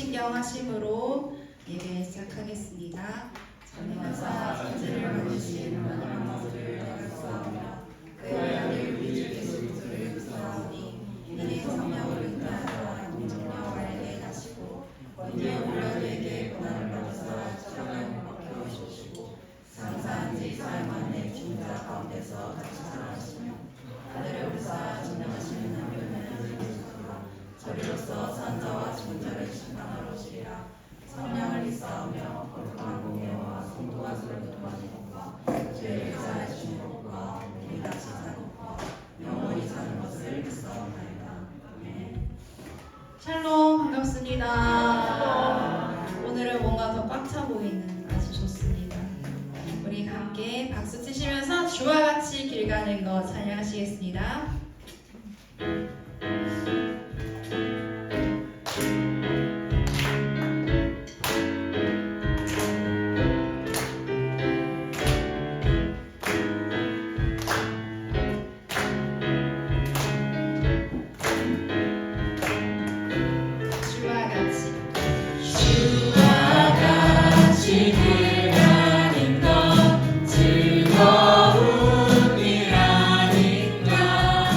신경하심으로 예배 시작하겠습니다. 전능하사 천지를 만드신 하나님 아버지를 영광하며 그의 아들 우리 주 예수 그리스도를 구사하오니 이는 성령을 인도하사 공정령 알게 하시고 본디오 빌라도에게 고난을 받으사 십자가에 못 박혀 죽으시고 장사한 지 사흘 만에 죽은 자 가운데서 다시 살아나시며 하늘에 오르사 진정하시는 하나님의 저리로서 산 자와 죽은 자를 심판하러 오시리라. 성령을 믿사오며 거룩한 공예와 성도와 서로 교통하는 것과 죄를 사하여 주시는 것과 우리 다시 사는 것과 영원히 사는 것을 믿사옵나이다. 아멘. 샬롬, 반갑습니다. 오늘은 뭔가 더 꽉 차 보이는 아주 좋습니다. 우리 함께 박수 치시면서 주와 같이 길 가는 것 찬양하시겠습니다. 즐거운 일 아닌가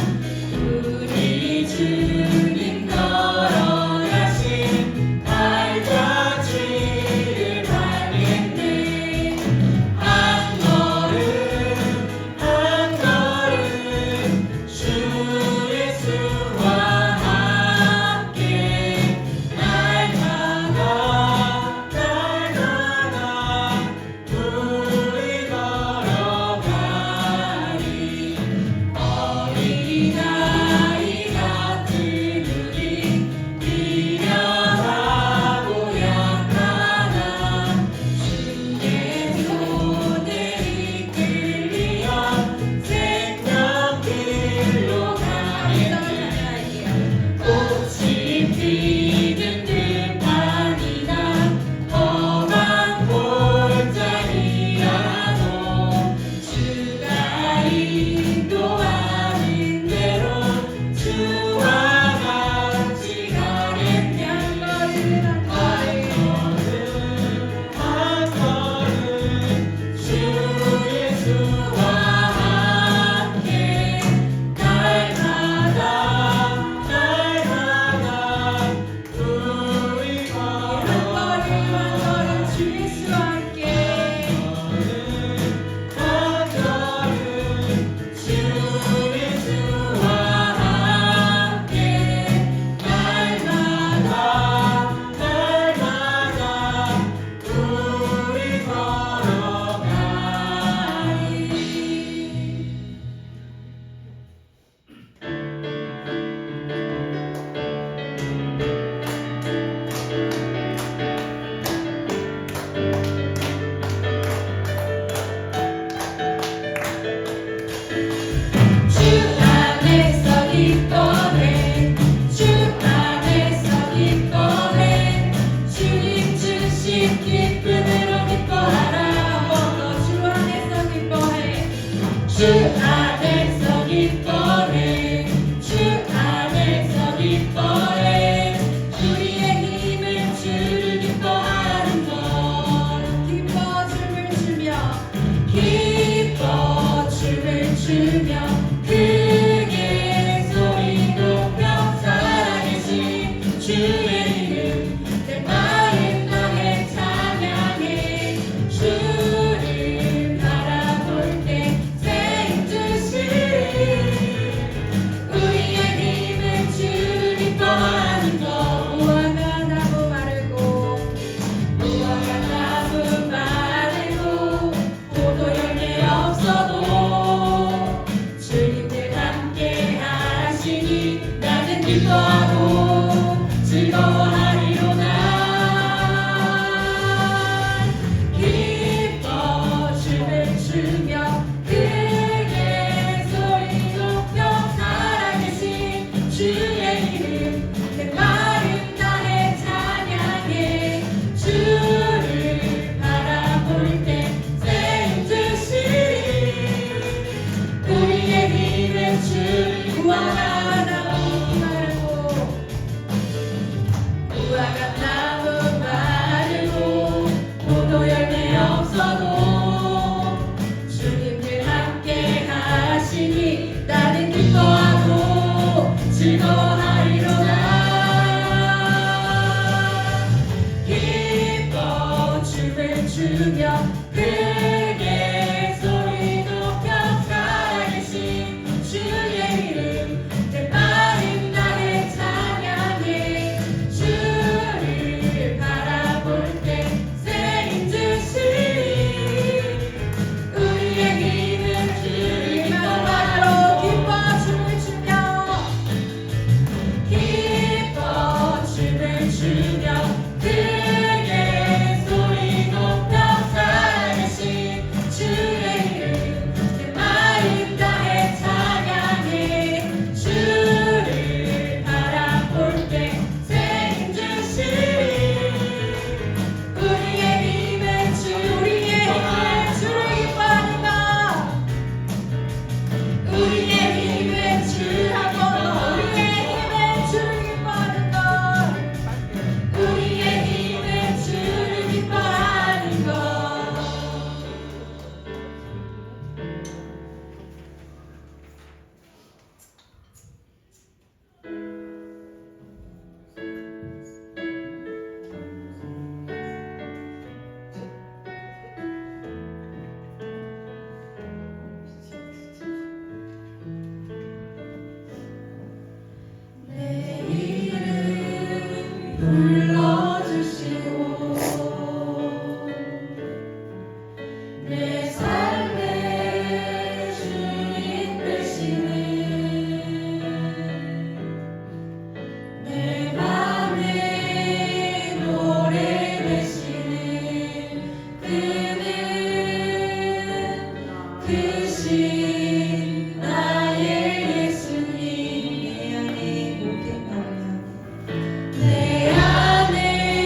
불러주시고 내 삶의 주인 되시네 내 맘에 노래 되시네 그는 크신 나의 예수님 내 안에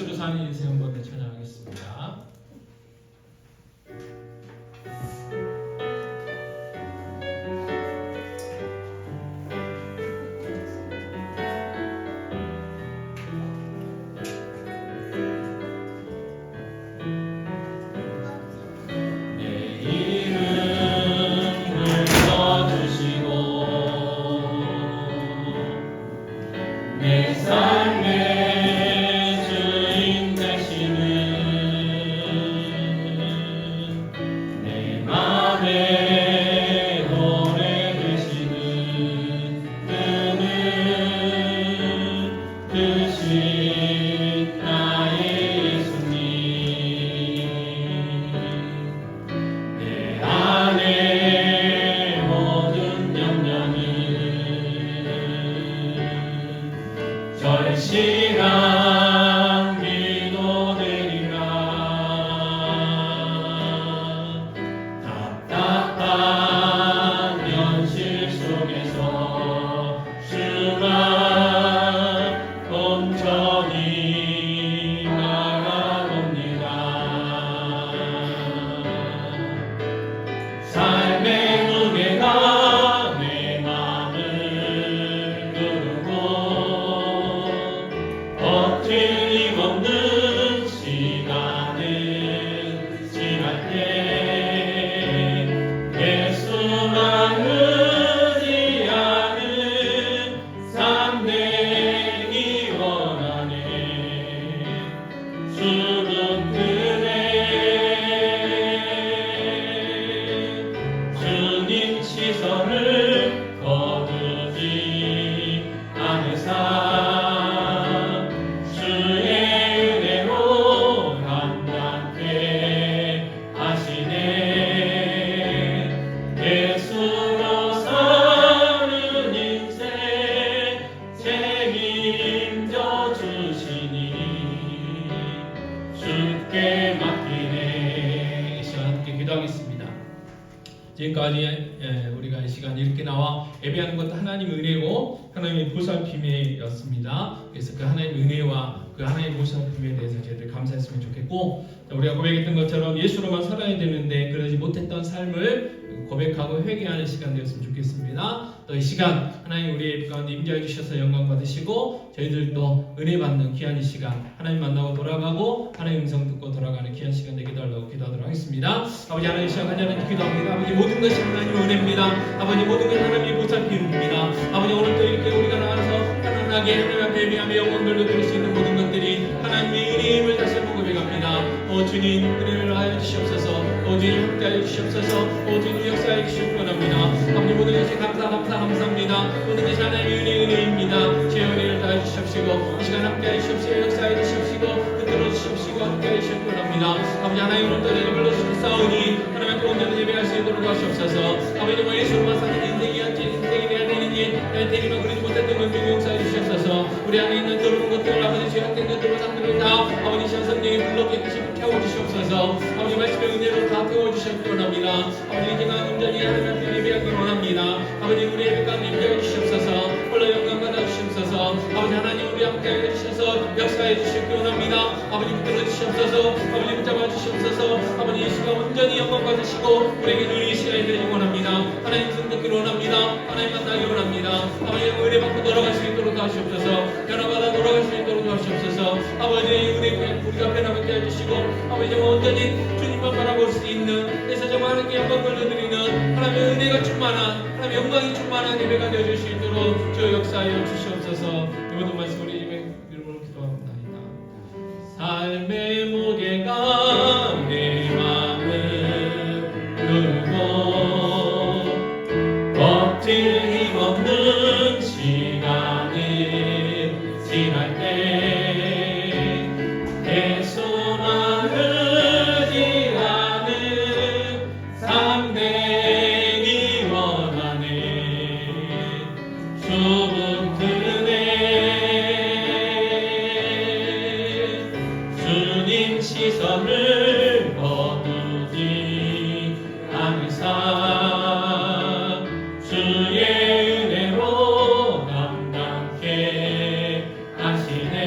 예수로 사는 인생 한번 찬양하겠습니다. 내 삶의 주인 되시는 내 맘에 노래 되시는 그는 크신 나의 예수님 내 안에 모든 염려는 절실한 기도되리라 답답한 현실 속에서 주만 온전히 나아갑니다. 삶의 무게가 내 맘을 누르고 틀림없는 시간을 지날 때 예수만 의지하는 삶 되기 원하네. 주는 그네 주님 시선을 거두지 않으사 지금까지 우리가 이 시간 이렇게 나와 예배하는 것도 하나님의 은혜고 하나님의 보살핌이었습니다. 그래서 그 하나님의 은혜와 그 하나님의 보살핌에 대해서 저희들 감사했으면 좋겠고, 우리가 고백했던 것처럼 예수로만 살아야 되는데 그러지 못했던 삶을 고백하고 회개하는 시간 되었으면 좋겠습니다. 또 이 시간 하나님 우리 예배 가운데 임재해 주셔서 영광 받으시고 저희들도 은혜 받는 귀한 이 시간 하나님 만나고 돌아가고 하나님 음성 듣고 돌아가는 귀한 시간 되게 달라고 기도하도록 하겠습니다. 아버지 하나님 이 시간 간절히 기도합니다. 아버지 모든 것이 하나님의 은혜입니다. 아버지 모든 것이 하나님의 보살핌입니다. 아버지 오늘도 이렇게 우리가 나와서 편안하게 하나님 앞에 예배하며 영광을 드릴 수 있는 모든 것들이 하나님의 은혜임을 다시 한번 고백합니다. 오 주님 은혜를 하여 주시옵소서. 오 주님 함께하여 주시옵소서. 오 주님 역사하여 주시옵 원합니다. 아버지 모든 것이 감사합니다. 모든 것이 하나님의 은혜입니다. 제 은혜를 다해 주시옵시고 이 시간 함께하여 주시옵시고 역사하여 주시옵시고 흔들어 주시옵시고 함께하여 주시옵 원합니다. 아버지 하나님 오늘도 저희를 불러주셨사오니 하나님 앞에 온전히 예배할 수 있도록 하시옵소서. 아버지 뭐 예수로만 사는 인생이 돼야 되느니 되기만 그러지 못했던 것들 용서해 주시옵소서. 우리 안에 있는 더러운 것들 아버지 죄악된 것들 상들을 다 아버지 시간 성령이 불러 깨끗이 태워주시옵소서. 아버지 말씀의 은혜로 다 태워주시옵기 원합니다. 아버지 이제가 온전히 하나님 앞에 예배하기 원합니다. 아버지 우리 예배 가운데 임재해 주시옵소서. 홀로 영광 받아 주시옵소서. 아버지 하나님 우리 함께 해주셔서 역사해 주시옵기 원합니다. 아버지 붙들어 주시옵소서. 아버지 붙잡아 주시옵소서. 아버지 이 시간 온전히 영광 받으시고 우리에게 누리기 시간이 되기 원합니다. 하나님 손 듣기를 원합니다. 하나님 만나기 원합니다. 아버지 은혜 받고 돌아갈 수 있도록 도와주시옵소서. 변화받아 돌아갈 수 있도록 도와주시옵소서. 아버지 은혜 우리가 변화받게 해주시고 아버지 온전히 주님만 바라볼 수 있는 그래서 정말 하나님께 영광 돌려드리는 하나님의 은혜가 충만한 하나님의 영광이 충만한 예배가 되어줄 수 있도록 주 역사하여 주시옵소서. 이 모든 말씀 우리 이름으로 기도합니다. 삶의 무게가 내 맘을 누르고 버틸 힘없는 시간을 지날 때 예수만 의지하는 삶 되기 원하네. 주분 그네 주님 시선을 거두지 않으사 주의 은혜로 감당케 하시네.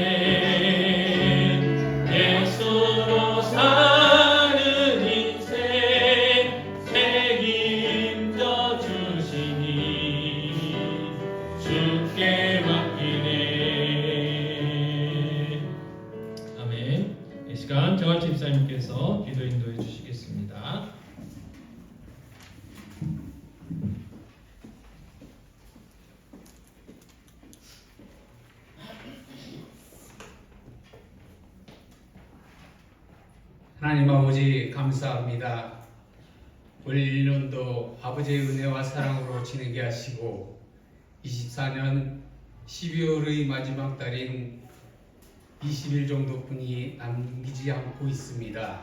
시간 정한채 집사님께서 기도 인도해 주시겠습니다. 하나님 아버지 감사합니다. 올 1년도 아버지의 은혜와 사랑으로 지내게 하시고 24년 12월의 마지막 달인 20일 정도뿐이 남기지 않고 있습니다.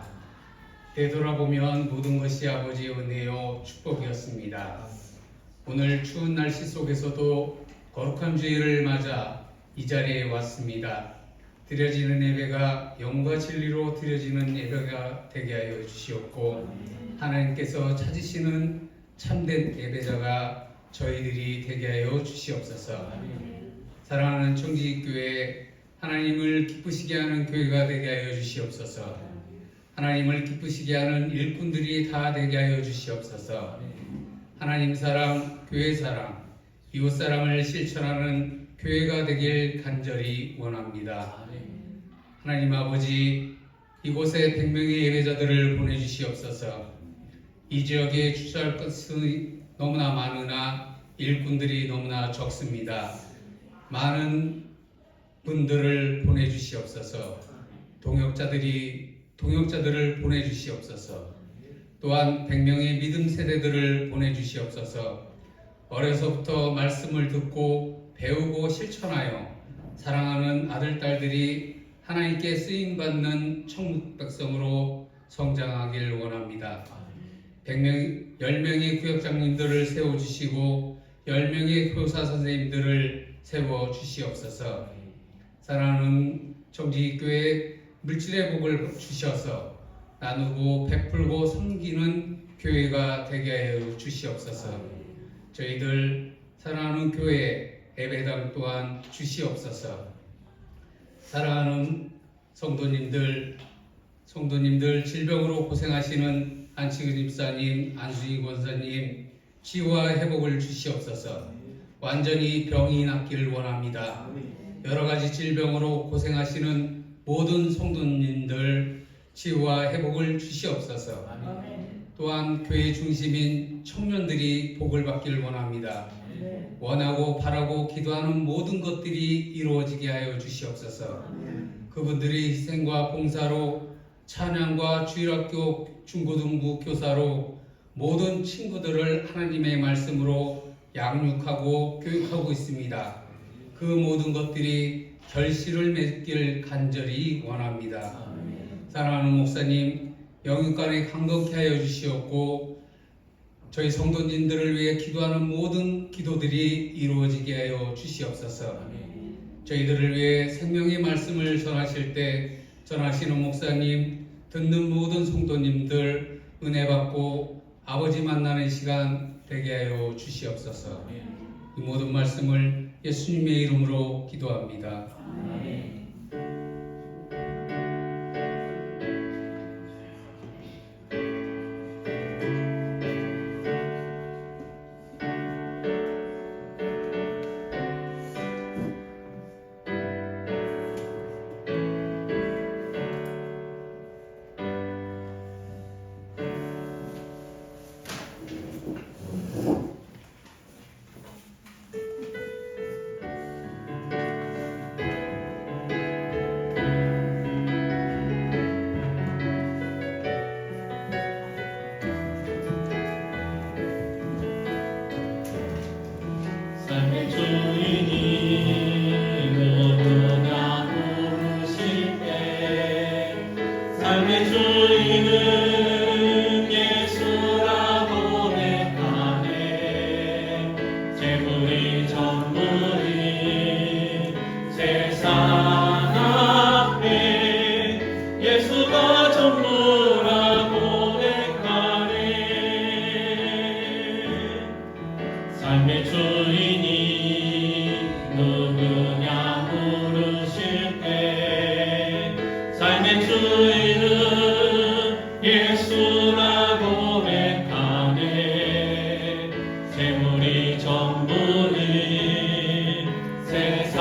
되돌아보면 모든 것이 아버지의 은혜요 축복이었습니다. 오늘 추운 날씨 속에서도 거룩한 주일을 맞아 이 자리에 왔습니다. 드려지는 예배가 영과 진리로 드려지는 예배가 되게 하여 주시옵고 하나님께서 찾으시는 참된 예배자가 저희들이 되게 하여 주시옵소서. 사랑하는 청지교회 하나님을 기쁘시게 하는 교회가 되게 하여 주시옵소서. 하나님을 기쁘시게 하는 일꾼들이 다 되게 하여 주시옵소서. 하나님 사랑, 교회 사랑, 이웃 사랑을 실천하는 교회가 되길 간절히 원합니다. 하나님 아버지, 이곳에 100명의 예배자들을 보내주시옵소서. 이 지역에 주저할 것은 너무나 많으나 일꾼들이 너무나 적습니다. 많은 분들을 보내주시옵소서. 동역자들을 보내주시옵소서. 또한 100명의 믿음 세대들을 보내주시옵소서. 어려서부터 말씀을 듣고 배우고 실천하여 사랑하는 아들, 딸들이 하나님께 쓰임받는 천국 백성으로 성장하길 원합니다. 10명의 구역장님들을 세워주시고 10명의 교사 선생님들을 세워주시옵소서. 사랑하는 정지교회 물질의 복을 주셔서 나누고 베풀고 섬기는 교회가 되게 하여 주시옵소서. 저희들 사랑하는 교회 예배당 또한 주시옵소서. 사랑하는 성도님들 질병으로 고생하시는 안치근 집사님, 안수희 권사님 치유와 회복을 주시옵소서. 완전히 병이 낫기를 원합니다. 여러 가지 질병으로 고생하시는 모든 성도님들 치유와 회복을 주시옵소서. 또한 교회 중심인 청년들이 복을 받기를 원합니다. 원하고 바라고 기도하는 모든 것들이 이루어지게 하여 주시옵소서. 그분들의 희생과 봉사로 찬양과 주일학교 중고등부 교사로 모든 친구들을 하나님의 말씀으로 양육하고 교육하고 있습니다. 그 모든 것들이 결실을 맺길 간절히 원합니다. 사랑하는 목사님, 영육간에 강건케 하여 주시옵고 저희 성도님들을 위해 기도하는 모든 기도들이 이루어지게 하여 주시옵소서. 저희들을 위해 생명의 말씀을 전하실 때 전하시는 목사님, 듣는 모든 성도님들 은혜 받고 아버지 만나는 시간 되게 하여 주시옵소서. 이 모든 말씀을 예수님의 이름으로 기도합니다. 아멘. 삶의 주인이 누구나 부르실 때 삶의 주인은 예수라고 고백하네. 재물이 전부인 세상 앞에 예수가 전부라고 고백하네. 삶의 주인이 누구냐 물으실 때 삶의 주인은 예수라고 고백하네. 재물이 전부인 세상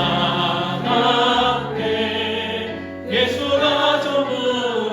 앞에 예수가 전부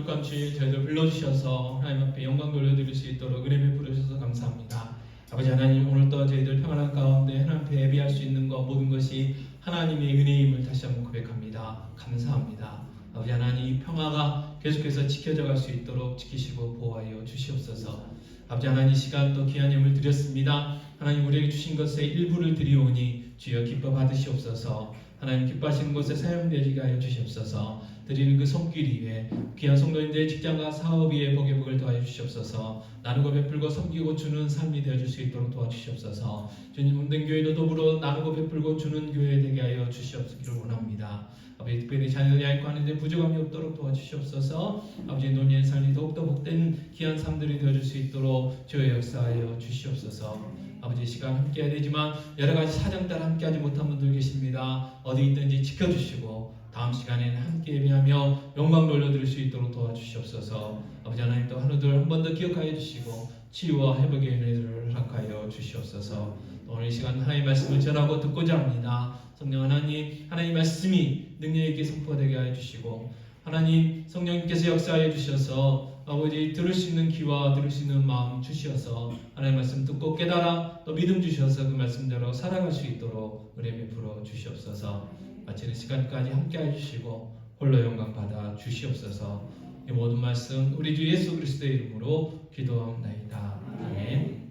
부족한 주일 저희들 불러주셔서 하나님 앞에 영광 돌려드릴 수 있도록 은혜 베풀어 주셔서 감사합니다. 아버지 하나님, 오늘도 저희들 평안한 가운데 하나님 앞에 예비할 수 있는 것 모든 것이 하나님의 은혜임을 다시 한번 고백합니다. 감사합니다. 아버지 하나님, 이 평화가 계속해서 지켜져 갈 수 있도록 지키시고 보호하여 주시옵소서. 아버지 하나님, 이 시간 또 귀한 예물 드렸습니다. 하나님, 우리에게 주신 것의 일부를 드리오니 주여 기뻐 받으시옵소서. 하나님, 기뻐하시는 곳에 사용되게 하여 주시옵소서. 드리는 그 손길 위에 귀한 성도인들의 직장과 사업 위에 복의 복을 더하여 주시옵소서. 나누고 베풀고 섬기고 주는 삶이 되어줄 수 있도록 도와주시옵소서. 주님 몸된 교회도 더불어 나누고 베풀고 주는 교회 되게 하여 주시옵기를 원합니다. 아버지, 특별히 자녀들이 앓고 하는데 부족함이 없도록 도와주시옵소서. 아버지, 노년의 삶이 더욱더 복된 귀한 삶들이 되어줄 수 있도록 주의 역사하여 주시옵소서. 아버지, 시간 함께 해야 되지만 여러 가지 사정 따라 함께하지 못한 분들 계십니다. 어디 있든지 지켜주시고 다음 시간에는 함께 예배하며 영광 돌려드릴 수 있도록 도와주시옵소서. 아버지 하나님, 또 하루들 한 번 더 기억하여 주시고 치유와 회복의 은혜를 허락하여 주시옵소서. 오늘 이 시간 하나님의 말씀을 전하고 듣고자 합니다. 성령 하나님, 하나님의 말씀이 능력 있게 선포되게 하여 주시고 하나님, 성령님께서 역사하여 주셔서 아버지, 들을 수 있는 귀와 들을 수 있는 마음 주시어서 하나님의 말씀 듣고 깨달아 또 믿음 주셔서 그 말씀대로 살아갈 수 있도록 은혜 베풀어 주시옵소서. 마치는 시간까지 함께 해주시고 홀로 영광 받아 주시옵소서. 이 모든 말씀 우리 주 예수 그리스도의 이름으로 기도합나이다. 아멘.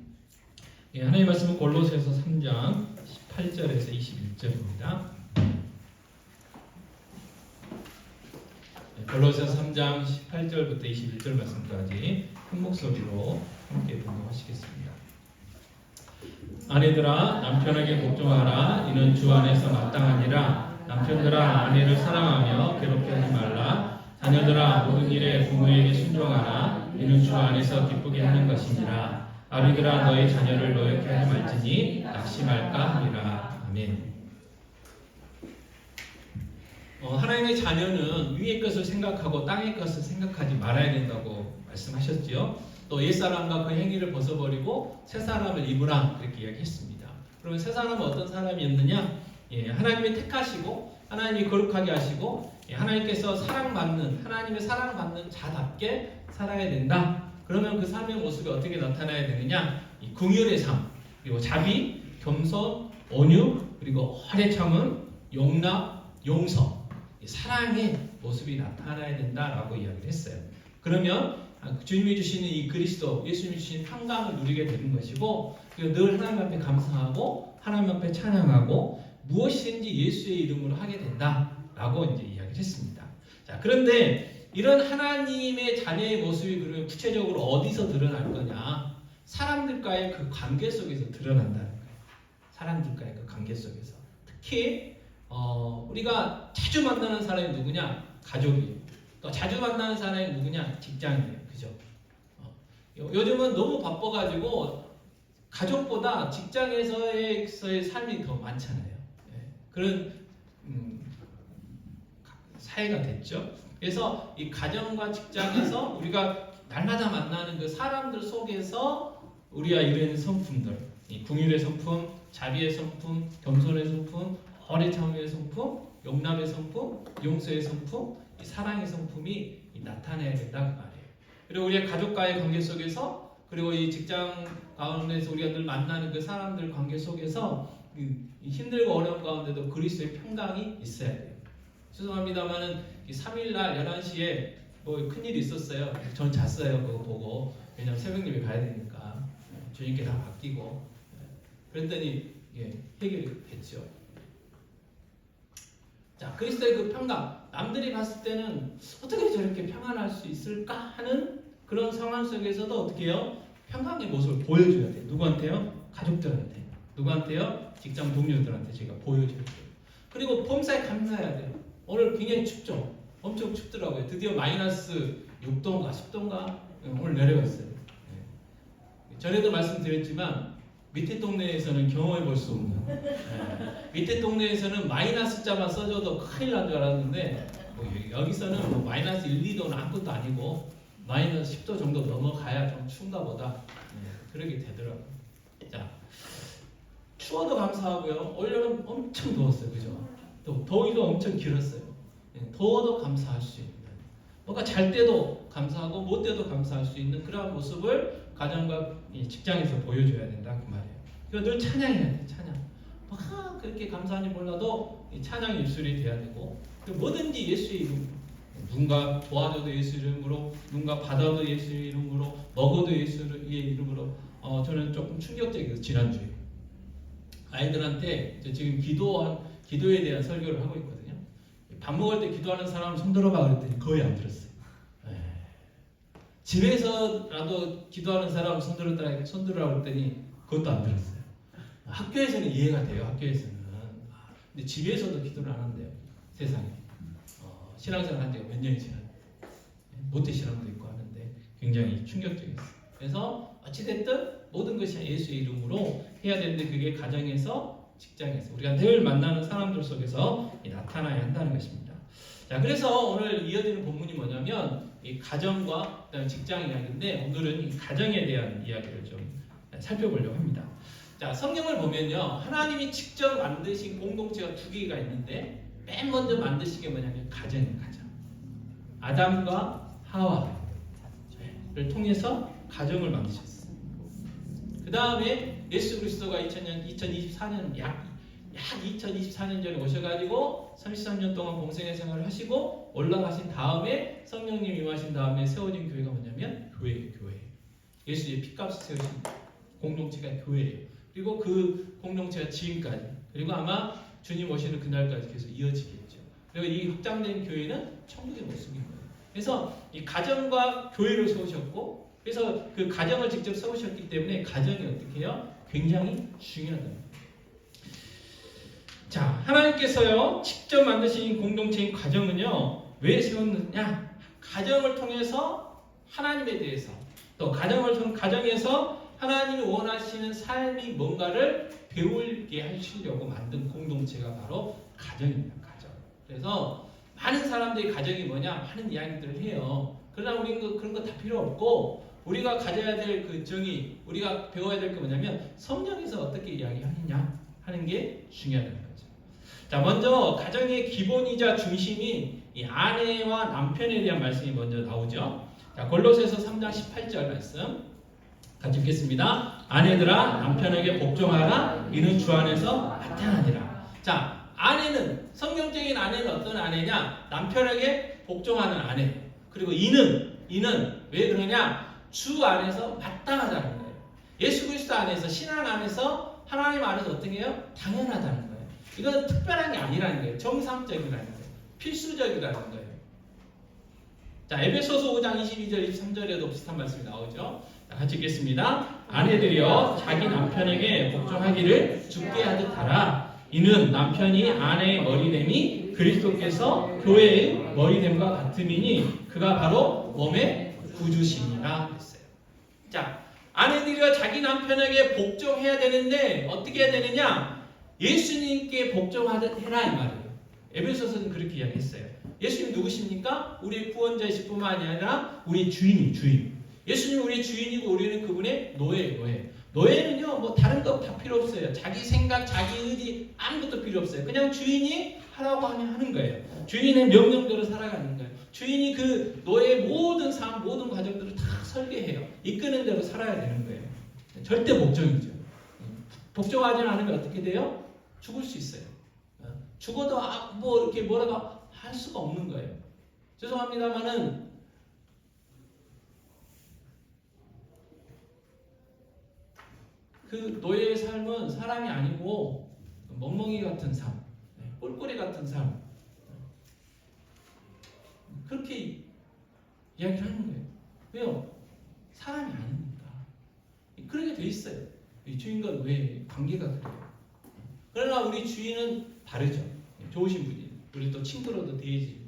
예, 하나님의 말씀은 골로새서 3장 18절에서 21절입니다. 골로새서 3장 18절부터 21절 말씀까지 큰 목소리로 함께 봉독하시겠습니다. 아내들아, 남편에게 복종하라. 이는 주 안에서 마땅하니라. 남편들아, 아내를 사랑하며 괴롭게 하지 말라. 자녀들아, 모든 일에 부모에게 순종하라. 이는 주 안에서 기쁘게 하는 것이니라. 아비들아, 너희 자녀를 노엽게 하지 말지니 낙심할까 하니라. 아멘. 하나님의 자녀는 위의 것을 생각하고 땅의 것을 생각하지 말아야 된다고 말씀하셨지요. 또 옛사람과 그 행위를 벗어버리고 새사람을 입으라, 그렇게 이야기했습니다. 그러면 새사람은 어떤 사람이었느냐? 하나님이 택하시고 하나님이 거룩하게 하시고 하나님께서 사랑받는, 하나님의 사랑받는 자답게 살아야 된다. 그러면 그 삶의 모습이 어떻게 나타나야 되느냐? 이 긍휼의 삶, 그리고 자비, 겸손, 온유, 그리고 오래 참음, 용납, 용서, 사랑의 모습이 나타나야 된다라고 이야기를 했어요. 그러면 주님이 주시는 이 그리스도, 예수님이 주신 평강을 누리게 되는 것이고, 늘 하나님 앞에 감사하고 하나님 앞에 찬양하고 무엇이든지 예수의 이름으로 하게 된다라고 이제 이야기를 했습니다. 자, 그런데 이런 하나님의 자녀의 모습이 그러면 구체적으로 어디서 드러날 거냐? 사람들과의 그 관계 속에서 드러난다는 거예요. 사람들과의 그 관계 속에서. 특히 우리가 자주 만나는 사람이 누구냐? 가족이에요. 또 자주 만나는 사람이 누구냐? 직장이에요. 그죠? 요즘은 너무 바빠가지고 가족보다 직장에서의 삶이 더 많잖아요. 그런 사회가 됐죠. 그래서 이 가정과 직장에서 우리가 날마다 만나는 그 사람들 속에서 우리가 이런 성품들, 이 긍휼의 성품, 자비의 성품, 겸손의 성품, 오래 참음의 성품, 용납의 성품, 용서의 성품, 이 사랑의 성품이 나타나야 된다 그 말이에요. 그리고 우리의 가족과의 관계 속에서, 그리고 이 직장 가운데서 우리가 늘 만나는 그 사람들 관계 속에서 힘들고 어려운 가운데도 그리스도의 평강이 있어야 돼요. 죄송합니다만은 3일날 11시에 뭐 큰일이 있었어요. 전 잤어요. 그거 보고. 왜냐면 새벽 예배 가야 되니까. 주님께 다 맡기고. 그랬더니 해결이 됐죠. 자, 그리스도의 그 평강, 남들이 봤을 때는 어떻게 저렇게 평안할 수 있을까 하는 그런 상황 속에서도 어떻게 해요? 평강의 모습을 보여줘야 돼요. 누구한테요? 가족들한테. 누구한테요? 직장 동료들한테 제가 보여줘야 돼요. 그리고 범사에 감사해야 돼요. 오늘 굉장히 춥죠? 엄청 춥더라고요. 드디어 마이너스 6도인가 10도인가 오늘 내려갔어요. 전에도 말씀드렸지만 밑에 동네에서는 경험해 볼 수 없는, 밑에 동네에서는 마이너스 자만 써줘도 큰일 난 줄 알았는데 여기서는 뭐 마이너스 1, 2도는 아무것도 아니고 마이너스 10도 정도 넘어가야 좀 추운가 보다. 그러게 되더라고요. 자, 추워도 감사하고요. 올여름 엄청 더웠어요. 그죠? 또 더위도 엄청 길었어요. 더워도 감사할 수 있는. 뭔가 잘 때도 감사하고 못 때도 감사할 수 있는 그러한 모습을 가정과 이 직장에서 보여줘야 된다 그 말이에요. 그래서 늘 찬양해야 돼. 찬양. 그렇게 감사한지 몰라도 이 찬양 입술이 돼야 되고 뭐든지 예수의 이름, 누군가 도와줘도 예수 이름으로, 누군가 받아도 예수 이름으로, 먹어도 예수의 이름으로. 저는 조금 충격적이어서 지난주에 아이들한테 지금 기도에 대한 설교를 하고 있거든요. 밥 먹을 때 기도하는 사람 손 들어봐 그랬더니 거의 안 들었어요. 집에서라도 기도하는 사람 손 들으라고 그랬더니 그것도 안 들었어요. 학교에서는 이해가 돼요. 학교에서는. 근데 집에서도 기도를 안 한대요. 세상에. 신앙생활 한 지가 몇 년이 지났는데 모태신앙도 있고 하는데 굉장히 충격적이었어요. 그래서 어찌됐든 모든 것이 예수의 이름으로 해야 되는데 그게 가정에서, 직장에서, 우리가 늘 만나는 사람들 속에서 나타나야 한다는 것입니다. 자, 그래서 오늘 이어지는 본문이 뭐냐면 이 가정과 그다음에 직장 이야기인데 오늘은 이 가정에 대한 이야기를 좀 살펴보려고 합니다. 자, 성경을 보면요, 하나님이 직접 만드신 공동체가 두 개가 있는데 맨 먼저 만드신 게 뭐냐면 가정이에요. 가정. 아담과 하와를 통해서 가정을 만드셨어요. 그 다음에 예수 그리스도가 2024년 약 2024년 전에 오셔가지고 33년 동안 공생의 생활을 하시고 올라가신 다음에 성령님 임하신 다음에 세워진 교회가 뭐냐면 교회예요. 교회. 예수의 피값을 세우신 공동체가 교회예요. 그리고 그 공동체가 지금까지, 그리고 아마 주님 오시는 그날까지 계속 이어지겠죠. 그리고 이 확장된 교회는 천국의 모습인 거예요. 그래서 이 가정과 교회를 세우셨고, 그래서 그 가정을 직접 세우셨기 때문에 가정이 어떻게 해요? 굉장히 중요하다. 자, 하나님께서요 직접 만드신 공동체인 가정은요 왜 세웠느냐? 가정을 통해서 하나님에 대해서, 또 가정에서 하나님이 원하시는 삶이 뭔가를 배우게 하시려고 만든 공동체가 바로 가정입니다. 가정. 그래서 많은 사람들이 가정이 뭐냐 하는 이야기들을 해요. 그러나 우리는 그런 거 다 필요 없고, 우리가 가져야 될 그 정의, 우리가 배워야 될 게 뭐냐면 성경에서 어떻게 이야기하느냐 하는 게 중요하다는 거죠. 자, 먼저 가정의 기본이자 중심인 이 아내와 남편에 대한 말씀이 먼저 나오죠. 자, 골로새서 3장 18절 말씀 같이 읽겠습니다. 아내들아 남편에게 복종하라. 이는 주 안에서 나타나니라. 자, 아내는, 성경적인 아내는 어떤 아내냐? 남편에게 복종하는 아내. 그리고 이는 왜 그러냐? 주 안에서 마땅하다는 거예요. 예수 그리스도 안에서, 신앙 안에서, 하나님 안에서 어떻게 해요? 당연하다는 거예요. 이건 특별한 게 아니라는 거예요. 정상적이라는 거예요. 필수적이라는 거예요. 자, 에베소서 5장 22절 23절에도 비슷한 말씀이 나오죠. 자, 같이 읽겠습니다. 아내들이여 자기 남편에게 복종하기를 주께 하듯 하라. 이는 남편이 아내의 머리됨이 그리스도께서 교회의 머리됨과 같음이니 그가 바로 몸의 구주시니라 했어요. 자, 아내들이여 자기 남편에게 복종해야 되는데 어떻게 해야 되느냐? 예수님께 복종하듯 해라 이 말이에요. 에베소서는 그렇게 이야기했어요. 예수님 누구십니까? 우리의 구원자이실 뿐만 아니라 우리 주인. 예수님 우리의 주인이고 우리는 그분의 노예예요. 노예는요 뭐 다른 거 다 필요 없어요. 자기 생각, 자기 의지 아무것도 필요 없어요. 그냥 주인이 하라고 하면 하는 거예요. 주인의 명령대로 살아가는 거예요. 주인이 그 노예의 모든 삶, 모든 과정들을 다 설계해요. 이끄는 대로 살아야 되는 거예요. 절대 복종이죠. 복종하지 않으면 어떻게 돼요? 죽을 수 있어요. 죽어도 뭐 이렇게 뭐라고 할 수가 없는 거예요. 죄송합니다만은 그 노예의 삶은 사람이 아니고 멍멍이 같은 삶, 꼴꼬리 같은 삶, 그렇게 이야기를 하는 거예요. 왜요? 사람이 아닙니다. 그렇게 돼 있어요. 이 주인과 노예 관계가 그래요. 그러나 우리 주인은 다르죠. 좋으신 분이에요. 우리 또 친구로도 대해지.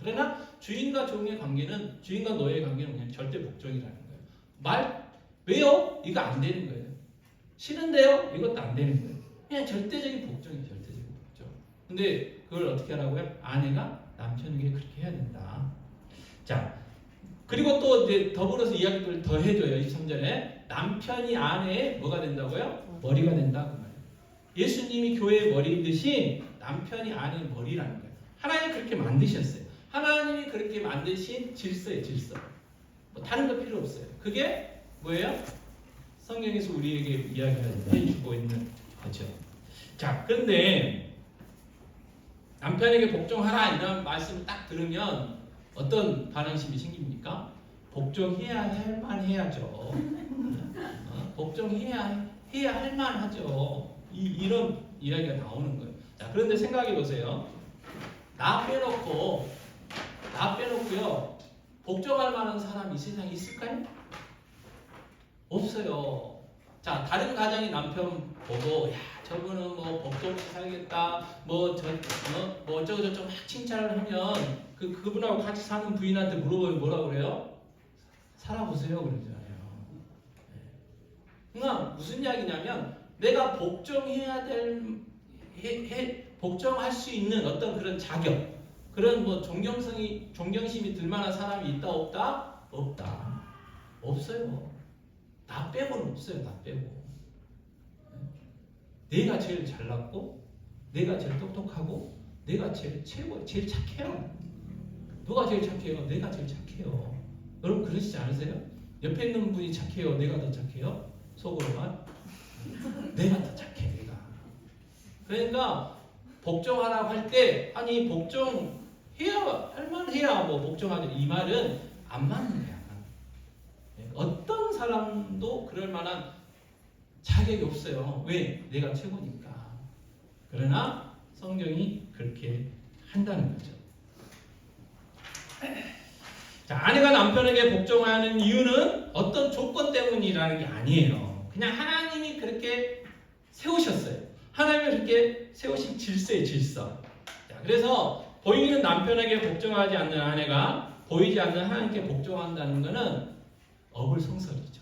그러나 주인과 종의 관계는, 주인과 노예의 관계는 그냥 절대 복종이라는 거예요. 왜요? 이거 안 되는 거예요. 싫은데요? 이것도 안 되는 거예요. 그냥 절대적인 복종이에요. 절대적인 복종. 근데 그걸 어떻게 하라고요? 아내가 남편에게 그렇게 해야 된다. 자, 그리고 또 이제 더불어서 이야기를 더 해줘요. 23절에 남편이 아내의 뭐가 된다고요? 머리가 된다 그 말이에요. 예수님이 교회의 머리이듯이 남편이 아내의 머리라는 거예요. 하나님 그렇게 만드셨어요. 하나님이 그렇게 만드신 질서예요, 질서. 뭐 다른 거 필요 없어요. 그게 뭐예요? 성경에서 우리에게 이야기해주고 있는 거죠. 자, 그런데 남편에게 복종하라 이런 말씀을 딱 들으면 어떤 반응심이 생깁니까? 복종해야 할 만해야죠. 복종해야 할 만하죠. 이런 이야기가 나오는 거예요. 자, 그런데 생각해 보세요. 나 빼놓고요. 복종할 만한 사람이 이 세상에 있을까요? 없어요. 자, 다른 가정의 남편 보고 야 저분은 뭐 복종 없이 살겠다 뭐 어쩌고 저쩌고 막 칭찬을 하면 그분하고 같이 사는 부인한테 물어보면 뭐라 그래요? 살아보세요 그러잖아요. 그러니까 무슨 이야기냐면 내가 복종해야 복종할 수 있는 어떤 그런 자격 그런 뭐 존경심이 들 만한 사람이 있다 없다? 없다. 없어요. 나 빼고는 없어요. 나 빼고. 내가 제일 잘났고 내가 제일 똑똑하고 내가 제일 착해요. 누가 제일 착해요? 내가 제일 착해요. 여러분 그러시지 않으세요? 옆에 있는 분이 착해요? 내가 더 착해요? 속으로만? 내가 더 착해. 내가. 그러니까 복종하라고 할 때 아니 복종해야 할만해야 뭐 복종하죠. 이 말은 안 맞는 거야. 어떤 사람도 그럴 만한 자격이 없어요. 왜? 내가 최고니까. 그러나 성경이 그렇게 한다는 거죠. 자, 아내가 남편에게 복종하는 이유는 어떤 조건 때문이라는 게 아니에요. 그냥 하나님이 그렇게 세우셨어요. 하나님이 그렇게 세우신 질서의 질서. 자, 그래서 보이는 남편에게 복종하지 않는 아내가 보이지 않는 하나님께 복종한다는 것은 어불성설이죠.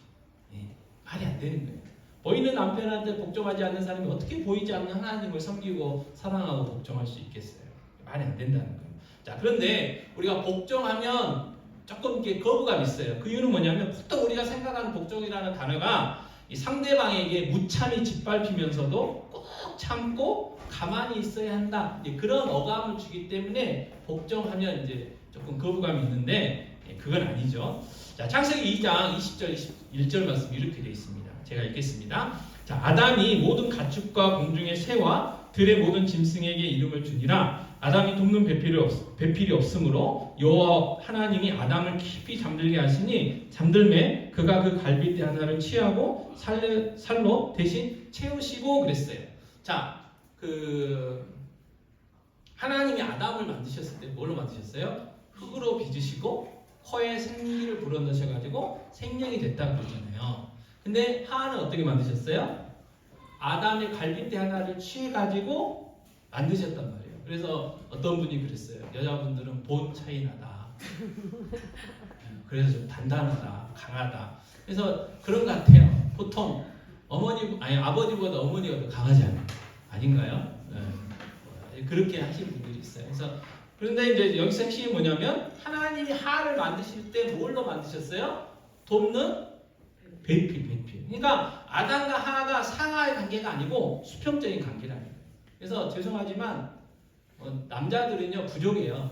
말이 안 되는 거예요. 보이는 남편한테 복종하지 않는 사람이 어떻게 보이지 않는 하나님을 섬기고 사랑하고 복종할 수 있겠어요? 말이 안 된다는 거예요. 자, 그런데 우리가 복종하면 조금 이렇게 거부감이 있어요. 그 이유는 뭐냐면 보통 우리가 생각하는 복종이라는 단어가 이 상대방에게 무참히 짓밟히면서도 꼭 참고 가만히 있어야 한다. 그런 어감을 주기 때문에 복종하면 이제 조금 거부감이 있는데 그건 아니죠. 자, 창세기 2장 20절 21절 말씀 이렇게 되어 있습니다. 제가 읽겠습니다. 자, 아담이 모든 가축과 공중의 새와 들의 모든 짐승에게 이름을 주니라. 아담이 돕는 배필이 없으므로 여호와 하나님이 아담을 깊이 잠들게 하시니 잠들매 그가 그 갈빗대 하나를 취하고 살로 대신 채우시고 그랬어요. 자, 하나님이 아담을 만드셨을 때 뭘로 만드셨어요? 흙으로 빚으시고 코에 생기를 불어넣으셔가지고 생명이 됐다고 그러잖아요. 근데 하와는 어떻게 만드셨어요? 아담의 갈빗대 하나를 취해가지고 만드셨단 말이에요. 그래서 어떤 분이 그랬어요. 여자분들은 본 차이 나다. 그래서 좀 단단하다, 강하다. 그래서 그런 것 같아요. 보통 아버지보다 어머니가 더 강하지 아닌가요? 네. 그렇게 하시는 분들이 있어요. 그런데 이제 여기서 핵심이 뭐냐면 하나님이 하와를 만드실 때 뭘로 만드셨어요? 돕는 배필. 그러니까 아담과 하와가 상하의 관계가 아니고 수평적인 관계라는 거예요. 그래서 죄송하지만 남자들은요 부족해요.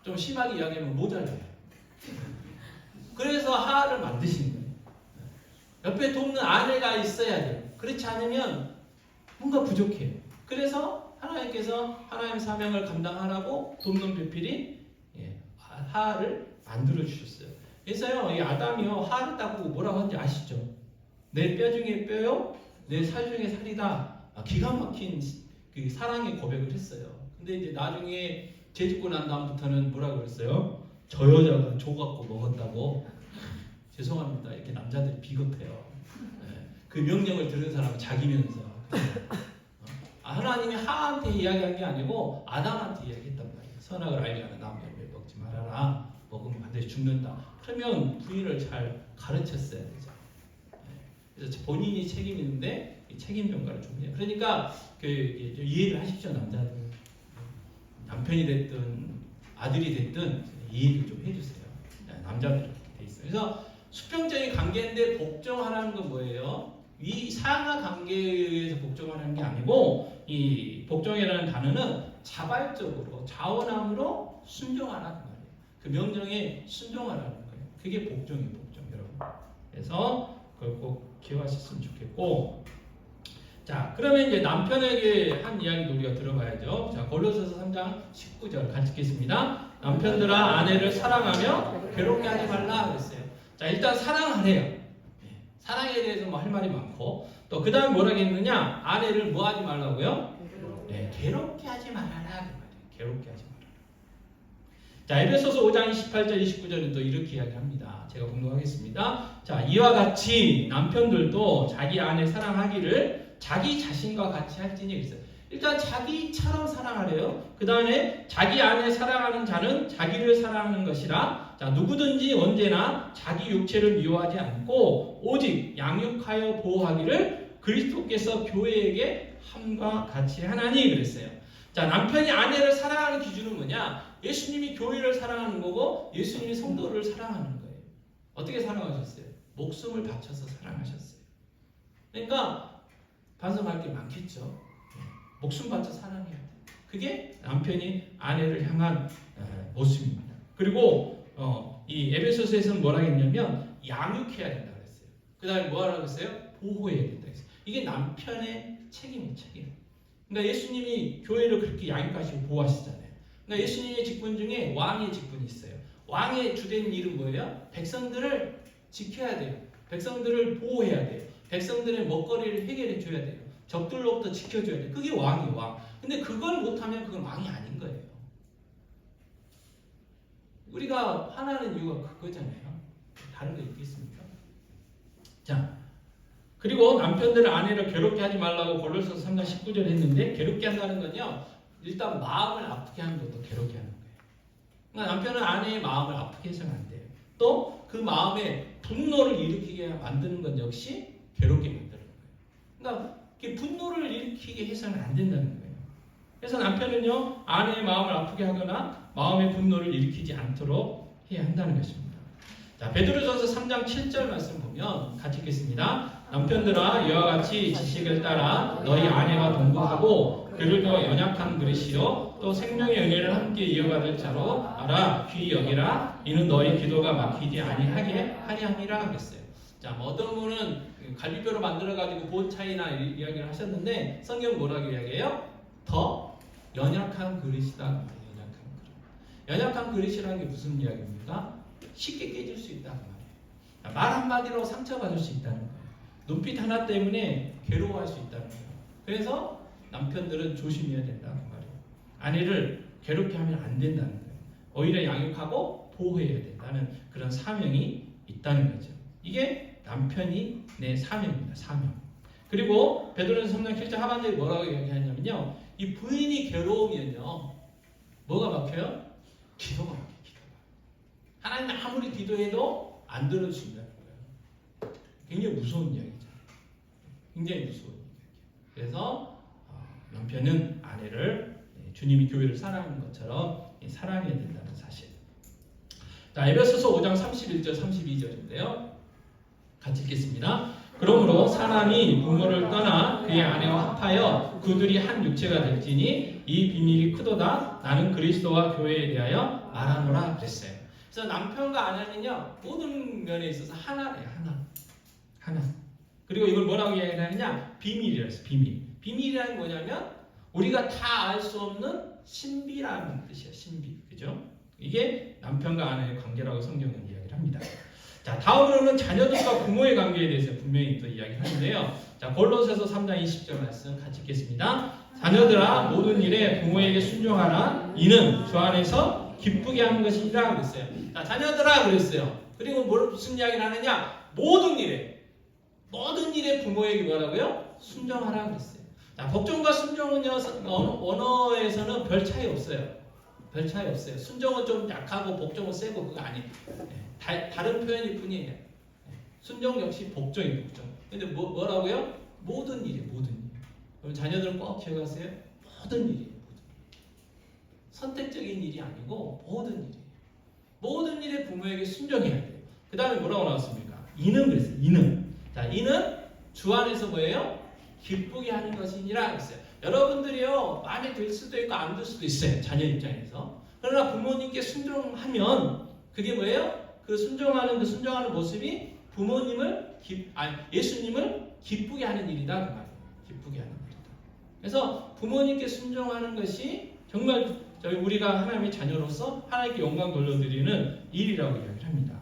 좀 심하게 이야기하면 모자라요. 그래서 하와를 만드신 거예요. 옆에 돕는 아내가 있어야 돼요. 그렇지 않으면 뭔가 부족해요. 그래서 하나님께서 하나님의 사명을 감당하라고 돕는 배필이 하와를 만들어 주셨어요. 그래서요, 이 아담이요 하와를 따고 뭐라고 하는지 아시죠? 내 뼈 중에 뼈요, 내 살 중에 살이다. 기가 막힌 그 사랑의 고백을 했어요. 근데 이제 나중에 죄짓고 난 다음부터는 뭐라고 그랬어요? 저 여자가 조 갖고 먹었다고. 죄송합니다. 이렇게 남자들이 비겁해요. 그 명령을 들은 사람은 자기면서. 하나님이 하와한테 이야기한 게 아니고 아담한테 이야기했단 말이에요. 선악을 알게 하는 나무 열매 먹지 말아라. 먹으면 반드시 죽는다. 그러면 부인을 잘 가르쳤어야 되죠. 그래서 본인이 책임이 있는데 책임 전가를 줍니다. 그러니까 이해를 하십시오, 남자들. 남편이 됐든 아들이 됐든 이해를 좀 해주세요. 남자들 이렇게 돼 있어요. 그래서 수평적인 관계인데 복종하라는 건 뭐예요? 이 상하 관계에 의해서 복종하는 게 아니고 이 복종이라는 단어는 자발적으로 자원함으로 순종하라 그 말이에요. 그 명령에 순종하라는 거예요. 그게 복종이에요, 복종 여러분. 그래서 그걸 꼭 기억하셨으면 좋겠고, 자 그러면 이제 남편에게 한 이야기도 우리가 들어봐야죠. 자 골로새서 3장 19절 같이 읽겠습니다. 남편들아 아내를 사랑하며 괴롭게 하지 말라 그랬어요. 자 일단 사랑하래요. 사랑에 대해서 뭐 할 말이 많고, 또 그 다음 뭐라고 했느냐, 아내를 뭐 하지 말라고요? 네, 괴롭게 하지 말아라 그 말이에요. 괴롭게 하지 말아라. 자 에베소서 5장 28절 29절은 또 이렇게 이야기합니다. 제가 공독하겠습니다. 자 이와 같이 남편들도 자기 아내 사랑하기를 자기 자신과 같이 할지니 그랬어요. 일단 자기처럼 사랑하래요. 그 다음에 자기 아내 사랑하는 자는 자기를 사랑하는 것이라. 자 누구든지 언제나 자기 육체를 미워하지 않고 오직 양육하여 보호하기를 그리스도께서 교회에게 함과 같이 하나니 그랬어요. 자 남편이 아내를 사랑하는 기준은 뭐냐? 예수님이 교회를 사랑하는 거고 예수님이 성도를 사랑하는 거예요. 어떻게 사랑하셨어요? 목숨을 바쳐서 사랑하셨어요. 그러니까 반성할 게 많겠죠. 목숨 바쳐 사랑해야 돼. 그게 남편이 아내를 향한 모습입니다. 그리고 이 에베소서에서는 뭐라 했냐면 양육해야 된다 그랬어요. 그 다음에 뭐라고 했어요? 보호해야 된다 그랬어요. 이게 남편의 책임이에요, 책임. 그러니까 예수님이 교회를 그렇게 양육하시고 보호하시잖아요. 그러니까 예수님의 직분 중에 왕의 직분이 있어요. 왕의 주된 일은 뭐예요? 백성들을 지켜야 돼요. 백성들을 보호해야 돼요. 백성들의 먹거리를 해결해 줘야 돼요. 적들로부터 지켜줘야 돼요. 그게 왕이에요, 왕. 근데 그걸 못하면 그건 왕이 아닌 거예요. 우리가 화나는 이유가 그거잖아요. 다른 거 있겠습니까? 자, 그리고 남편들은 아내를 괴롭게 하지 말라고 골로새서 3장 19절 했는데, 괴롭게 한다는 건요, 일단 마음을 아프게 하는 것도 괴롭게 하는 거예요. 그러니까 남편은 아내의 마음을 아프게 해서는 안 돼요. 또 그 마음에 분노를 일으키게 만드는 건 역시 괴롭게 만드는 거예요. 그러니까 분노를 일으키게 해서는 안 된다는 거예요. 그래서 남편은요, 아내의 마음을 아프게 하거나 마음의 분노를 일으키지 않도록 해야 한다는 것입니다. 자, 베드로전서 3장 7절 말씀 보면 같이 읽겠습니다. 남편들아 이와 같이 지식을 따라 너희 아내와 동거하고 그를 더 연약한 그릇이요 또 생명의 은혜를 함께 이어받을 자로 알아 귀히 여기라. 이는 너희 기도가 막히지 아니하게 하리함이라 그랬어요. 자, 뭐 어떤 분은 갈비뼈로 만들어가지고 보호 차이나 이야기를 하셨는데 성경 뭐라고 이야기해요? 더 연약한 그릇이다. 연약한 그릇. 연약한 그릇이라는 게 무슨 이야기입니까? 쉽게 깨질 수 있다는 말이에요. 말 한마디로 상처받을 수 있다는 거예요. 눈빛 하나 때문에 괴로워할 수 있다는 거예요. 그래서 남편들은 조심해야 된다는 말이에요. 아내를 괴롭게 하면 안 된다는 거예요. 오히려 양육하고 보호해야 된다는 그런 사명이 있다는 거죠. 이게 남편이 내 사명입니다. 사명. 그리고 베드로전서 3장 7절 하반절에 뭐라고 이야기하냐면요, 이 부인이 괴로우면요 뭐가 막혀요? 기도가 막혀요. 기도가. 하나님 아무리 기도해도 안 들어주신다는 거예요. 굉장히 무서운 이야기죠. 굉장히 무서운 이야기예요. 그래서 남편은 아내를 주님이 교회를 사랑하는 것처럼 사랑해야 된다는 사실. 자, 에베소서 5장 31절 32절인데요. 같이 읽겠습니다. 그러므로 사람이 부모를 떠나 그의 아내와 합하여 그들이 한 육체가 될지니 이 비밀이 크도다. 나는 그리스도와 교회에 대하여 말하노라 그랬어요. 그래서 남편과 아내는요 모든 면에 있어서 하나래요. 하나. 그리고 이걸 뭐라고 이야기하느냐? 비밀이라 했어요. 비밀이라는 게 뭐냐면 우리가 다 알 수 없는 신비라는 뜻이에요. 신비. 그죠? 이게 남편과 아내의 관계라고 성경은 이야기를 합니다. 자, 다음으로는 자녀들과 부모의 관계에 대해서 분명히 또 이야기를 하는데요. 자, 골로새서 3장 20절 말씀 같이 읽겠습니다. 자녀들아 모든 일에 부모에게 순종하라. 이는 주 안에서 기쁘게 하는 것이라 그랬어요. 자, 자녀들아 그랬어요. 그리고 무슨 이야기를 하느냐? 모든 일에 부모에게 뭐라고요? 순종하라 그랬어요. 자, 복종과 순종은요 언어에서는 별 차이 없어요. 별 차이 없어요. 순종은 좀 약하고 복종은 세고 그거 아니에요. 다른 표현일 뿐이에요. 순종 역시 복종이 복종. 근데 뭐라고요? 모든 일이에요. 모든 일. 그럼 자녀들은 꼭 기억하세요. 모든 일이에요. 선택적인 일이 아니고 모든 일이에요. 모든 일에 부모에게 순종해야 돼요. 그 다음에 뭐라고 나왔습니까? 이는 그랬어요. 이는. 자, 이는 주 안에서 뭐예요? 기쁘게 하는 것이니라 했어요. 여러분들이요 마음에 들 수도 있고 안 들 수도 있어요. 자녀 입장에서. 그러나 부모님께 순종하면 그게 뭐예요? 그 순종하는 모습이 부모님을 예수님을 기쁘게 하는 일이다 그 말이에요. 기쁘게 하는 일이다. 그래서 부모님께 순종하는 것이 정말 우리가 하나님의 자녀로서 하나님께 영광 돌려드리는 일이라고 이야기를 합니다.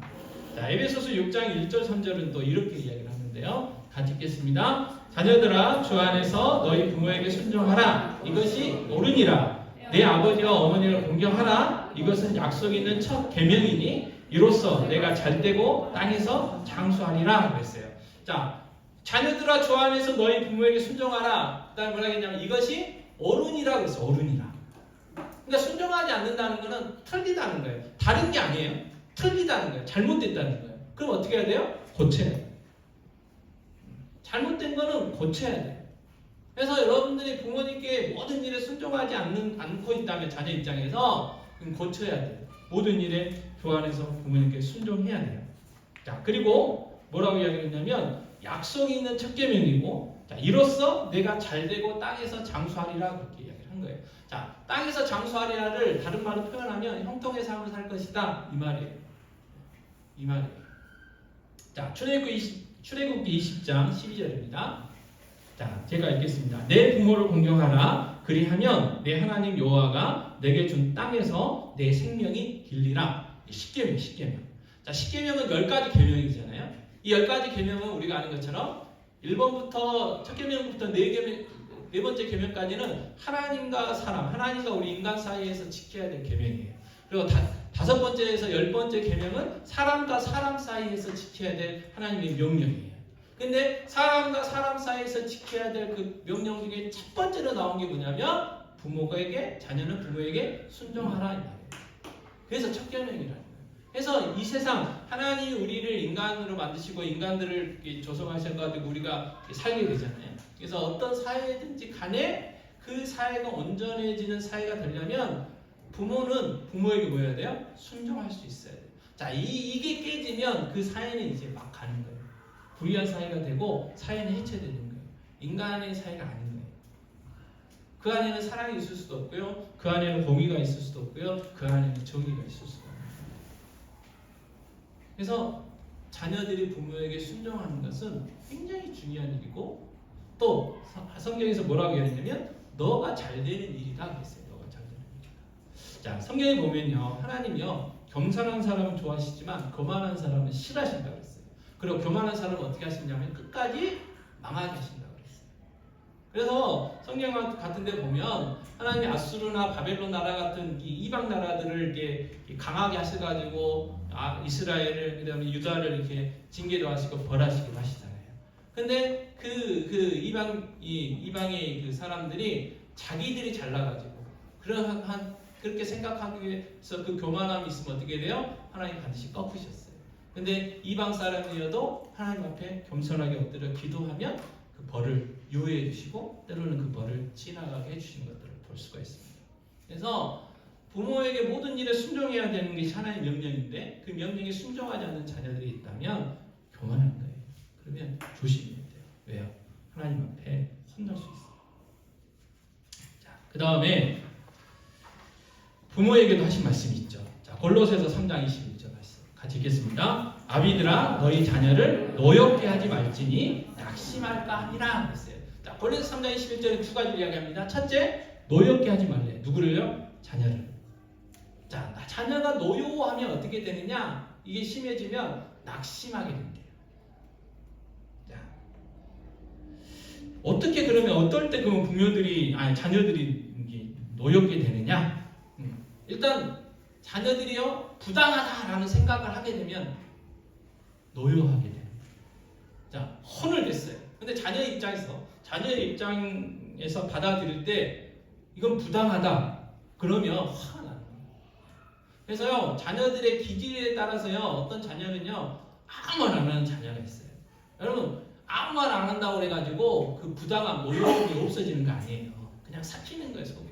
자, 에베소서 6장 1절 3절은 또 이렇게 이야기를 하는데요. 같이 읽겠습니다. 자녀들아 주 안에서 너희 부모에게 순종하라. 이것이 옳으니라. 내 아버지와 어머니를 공경하라. 이것은 약속 있는 첫 계명이니 이로써 내가 잘되고 땅에서 장수하리라 그랬어요. 자, 자녀들아 주 안에서 너희 부모에게 순종하라. 그다음에 뭐라 했냐면 이것이 옳으니라 그랬어요. 옳으니라. 그러니까 순종하지 않는다는 것은 틀리다는 거예요. 다른 게 아니에요. 틀리다는 거예요. 잘못됐다는 거예요. 그럼 어떻게 해야 돼요? 고쳐야 돼요. 잘못된 거는 고쳐야 돼요. 그래서 여러분들이 부모님께 모든 일에 순종하지 않고 있다면 자녀 입장에서 고쳐야 돼요. 모든 일에 주 안에서 부모님께 순종해야 돼요. 자, 그리고 뭐라고 이야기를 했냐면 약속이 있는 첫 계명이고 자, 이로써 내가 잘되고 땅에서 장수하리라 그렇게 이야기를 한 거예요. 자, 땅에서 장수하리라를 다른 말로 표현하면 형통의 삶을 살 것이다 이 말이에요. 이 말이에요. 자, 출애굽기 20장 12절입니다. 자, 제가 읽겠습니다. 내 부모를 공경하라. 그리하면 내 하나님 여호와가 내게 준 땅에서 내 생명이 길리라. 10계명. 자, 10계명은 10가지 계명이잖아요. 이 10가지 계명은 우리가 아는 것처럼 1번부터 첫 계명부터 네 번째 계명까지는 하나님과 우리 인간 사이에서 지켜야 될 계명이에요. 그리고 다섯 번째에서 10번째 계명은 사람과 사람 사이에서 지켜야 될 하나님의 명령이에요. 근데 사람과 사람 사이에서 지켜야 될 그 명령 중에 첫 번째로 나온 게 뭐냐면 자녀는 부모에게 순종하라 이 말이에요. 그래서 첫 계명이라는 거예요. 그래서 이 세상 하나님이 우리를 인간으로 만드시고 인간들을 조성하셔가지고 우리가 살게 되잖아요. 그래서 어떤 사회든지 간에 그 사회가 온전해지는 사회가 되려면 부모는 부모에게 뭐 해야 돼요? 순종할 수 있어야 돼요. 자, 이게 깨지면 그 사회는 이제 막 가는 거예요. 불의한 사회가 되고 사회는 해체되는 거예요. 인간의 사회가 아닌 거예요. 그 안에는 사랑이 있을 수도 없고요. 그 안에는 공의가 있을 수도 없고요. 그 안에는 정의가 있을 수도 없고요. 그래서 자녀들이 부모에게 순종하는 것은 굉장히 중요한 일이고 또 성경에서 뭐라고 얘기했냐면 너가 잘 되는 일이다 그랬어요. 너가 잘 되는 일이다. 자, 성경에 보면요. 하나님이요. 겸손한 사람은 좋아하시지만 거만한 사람은 싫어하신다고 그랬어요. 그리고 교만한 사람은 어떻게 하시냐면 끝까지 망하게 하신다고 그랬어요. 그래서 성경 같은 데 보면 하나님이 아수르나 바벨론 나라 같은 이 이방 나라들을 이렇게 강하게 하셔가지고 이스라엘을 그다음에 유다를 이렇게 징계도 하시고 벌하시기도 하시잖아요. 근데 그 이방의 그 사람들이 자기들이 잘나가지고 그렇게 생각하기 위해서 그 교만함이 있으면 어떻게 돼요? 하나님 반드시 꺾으셨어요. 근데 이방 사람이어도 하나님 앞에 겸손하게 엎드려 기도하면 그 벌을 유예해 주시고 때로는 그 벌을 지나가게 해주시는 것들을 볼 수가 있습니다. 그래서 부모에게 모든 일에 순종해야 되는 게 하나님의 명령인데 그 명령에 순종하지 않는 자녀들이 있다면 교만한 거예요. 그러면 조심해야 돼요. 왜요? 하나님 앞에 혼날 수 있어요. 자, 그 다음에 부모에게도 하신 말씀이 있죠. 자, 골로새서 3장 21절 말씀 같이 읽겠습니다. 아비들아 너희 자녀를 노엽게 하지 말지니 낙심할까 하니라 그랬어요. 자, 골로새 3장 21절에 두 가지를 이야기합니다. 첫째, 노엽게 하지 말래. 누구를요? 자녀를. 자, 자녀가 노여워하면 어떻게 되느냐? 이게 심해지면 낙심하게 된대요. 자, 어떻게 그러면 어떨 때 그러면 자녀들이 노엽게 되느냐? 일단 자녀들이요 부당하다라는 생각을 하게 되면 노여워하게 돼요. 자, 혼을 냈어요. 근데 자녀의 입장에서 받아들일 때 이건 부당하다. 그러면 화가 나는 거예요. 그래서요 자녀들의 기질에 따라서요 어떤 자녀는요 아무 말 안 하는 자녀가 있어요. 여러분 아무 말 안 한다고 해가지고 그 부당한 노여움이 없어지는 거 아니에요. 그냥 삭히는 거예요 속에.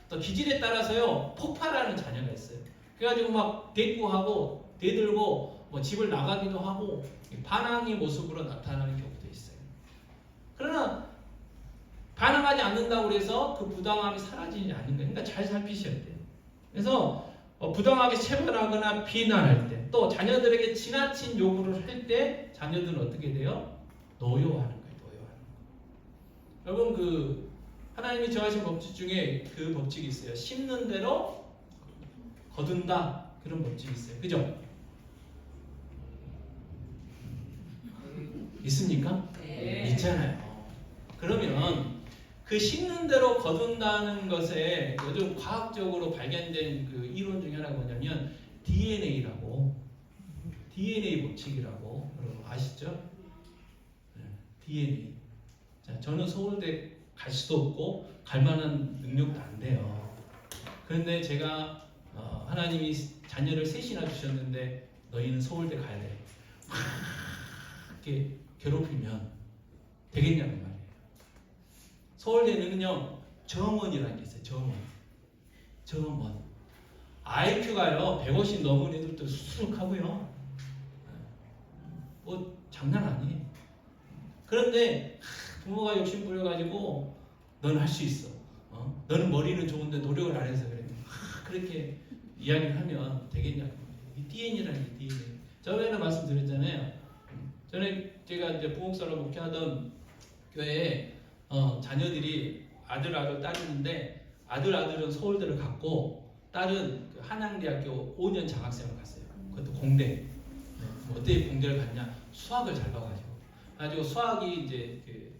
또 기질에 따라서요 폭발하는 자녀가 있어요. 그래가지고 막 대꾸하고 대들고 뭐 집을 나가기도 하고 반항의 모습으로 나타나는 경우도 있어요. 그러나 부당하지 않는다고 해서 그 부당함이 사라지지 않는 거예요. 그러니까 잘 살피셔야 돼요. 그래서 부당하게 체벌하거나 비난할 때, 또 자녀들에게 지나친 요구를 할 때 자녀들은 어떻게 돼요? 노여워하는 거예요. 노여워하는 거예요. 여러분 그 하나님이 정하신 법칙 중에 그 법칙이 있어요. 심는 대로 거둔다, 그런 법칙이 있어요. 그죠? 있습니까? 네. 있잖아요. 그러면 그 심는 대로 거둔다는 것에 요즘 과학적으로 발견된 그 이론 중에 하나가 뭐냐면 DNA라고, DNA 법칙이라고 여러분 아시죠? 네, DNA. 자, 저는 서울대 갈 수도 없고 갈 만한 능력도 안 돼요. 그런데 제가 하나님이 자녀를 셋이나 주셨는데 너희는 서울대 가야 돼. 막 이렇게 괴롭히면 되겠냐는 말이에요. 서울대는요 정원이라는 게 있어요. 정원. IQ가요 150 넘은 애들도 수룩하고요. 뭐 장난 아니에요. 그런데 부모가 욕심 부려가지고 너는 할 수 있어. 너는 머리는 좋은데 노력을 안 해서 그래. 그렇게 이야기를 하면 되겠냐고. 이 DNA라는 게 DNA. 저번에는 말씀드렸잖아요. 전에 제가 이제 부목사로 목회하던 교회에 자녀들이 아들, 딸이 있는데 아들은 서울대를 갔고 딸은 그 한양대학교 5년 장학생을 갔어요. 그것도 공대. 어떻게 공대를 갔냐? 수학을 잘 봐가지고 수학이 이제 그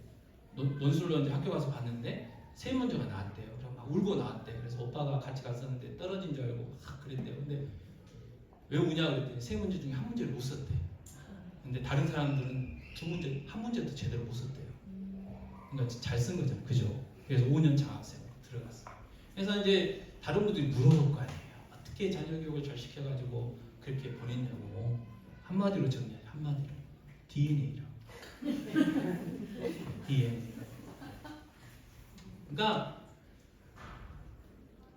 논술로 이제 학교 가서 봤는데 세 문제가 나왔대요. 그래서 막 울고 나왔대. 그래서 오빠가 같이 갔었는데 떨어진 줄 알고 그랬대요. 근데 왜 우냐 그랬더니 세 문제 중에 한 문제를 못 썼대. 근데 다른 사람들은 한 문제도 제대로 못 썼대요. 그러니까 잘 쓴 거잖아요. 그죠? 그래서 5년 장학생으로 들어갔어요. 그래서 이제 다른 분들이 물어볼 거 아니에요. 어떻게 자녀 교육을 잘 시켜가지고 그렇게 보냈냐고. 한마디로 정리해요. 한마디로. DNA라고. DNA. 그러니까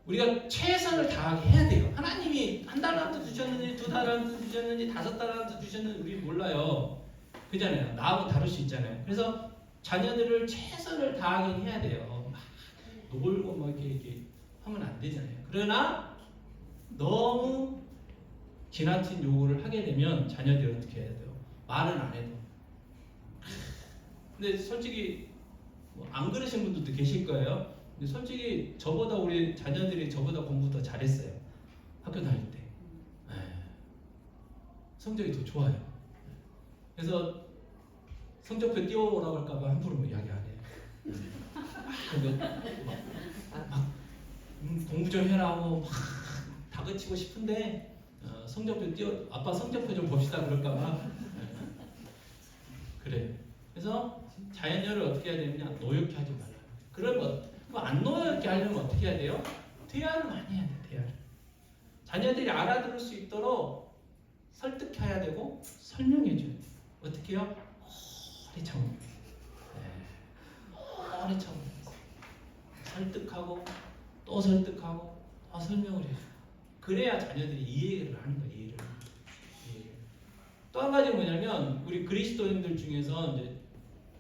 우리가 최선을 다하게 해야 돼요. 하나님이 한 달란트 주셨는지 2달란트 주셨는지 5달란트 주셨는지 우리 몰라요. 그잖아요. 나하고 다를 수 있잖아요. 그래서 자녀들을 최선을 다하게 해야 돼요. 막 놀고 막 이렇게 하면 안 되잖아요. 그러나 너무 지나친 요구를 하게 되면 자녀들이 어떻게 해야 돼요? 말은 안 해도. 근데 솔직히 안 그러신 분들도 계실 거예요. 근데 솔직히 저보다 우리 자녀들이 저보다 공부 더 잘했어요. 학교 다닐 때. 성적이 더 좋아요. 그래서 성적표 띄워오라고 할까봐 함부로 이야기 안 해요. 공부 좀 해라고 막 다그치고 싶은데 성적표 아빠 성적표 좀 봅시다 그럴까봐 그래. 그래서 자녀를 어떻게 해야 되느냐? 노엽게 하지 말라. 그럼 안 노엽게 하려면 어떻게 해야 돼요? 대화를 많이 해야 돼요. 대화를. 자녀들이 알아들을 수 있도록 설득해야 되고 설명해줘야 돼요. 어떻게 해요? 오래 참으면서. 오래 참으면서. 설득하고 또 설득하고 더 설명을 해줘요. 그래야 자녀들이 이해를 하는 거예요. 이해를. 또 한 가지 뭐냐면 우리 그리스도인들 중에서 이제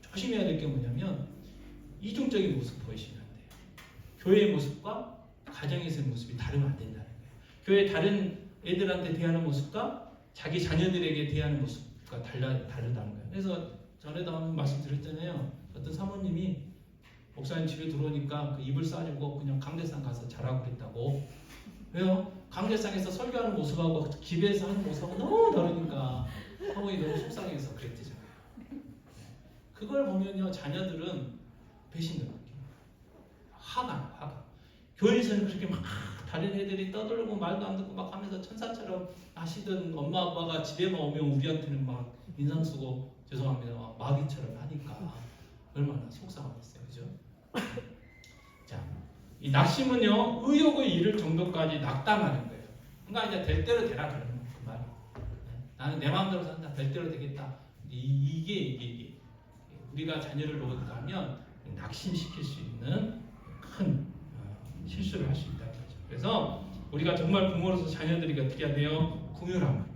조심해야 될 게 뭐냐면 이중적인 모습 보이시면 안 돼요. 교회의 모습과 가정에서의 모습이 다르면 안 된다는 거예요. 교회 다른 애들한테 대하는 모습과 자기 자녀들에게 대하는 모습과 다르다는 거예요. 그래서 전에도 한번 말씀드렸잖아요. 어떤 사모님이 목사님 집에 들어오니까 그 이불 싸주고 그냥 강대상 가서 자라고 그랬다고. 왜요? 강대상에서 설교하는 모습하고 집에서 하는 모습하고 너무 다르니까 사모님이 너무 속상해서 그랬대잖아요. 그걸 보면요 자녀들은 배신을 느껴요. 화가. 교회에서는 그렇게 막 다른 애들이 떠들고 말도 안 듣고 막 하면서 천사처럼 하시던 엄마 아빠가 집에만 오면 우리한테는 막 인상 쓰고 죄송합니다 막 마귀처럼 하니까 얼마나 속상하겠어요. 그죠? 자, 이 낙심은요 의욕을 잃을 정도까지 낙담하는 거예요. 그러니까 이제 될 대로 되라 그러는 그 말. 나는 내 마음대로 산다. 될 대로 되겠다. 이게 우리가 자녀를 놓을까 하면 낙심시킬 수 있는 큰 실수를 할 수 있다는 거죠. 그래서 우리가 정말 부모로서 자녀들이 어떻게 해야 돼요? 긍휼함,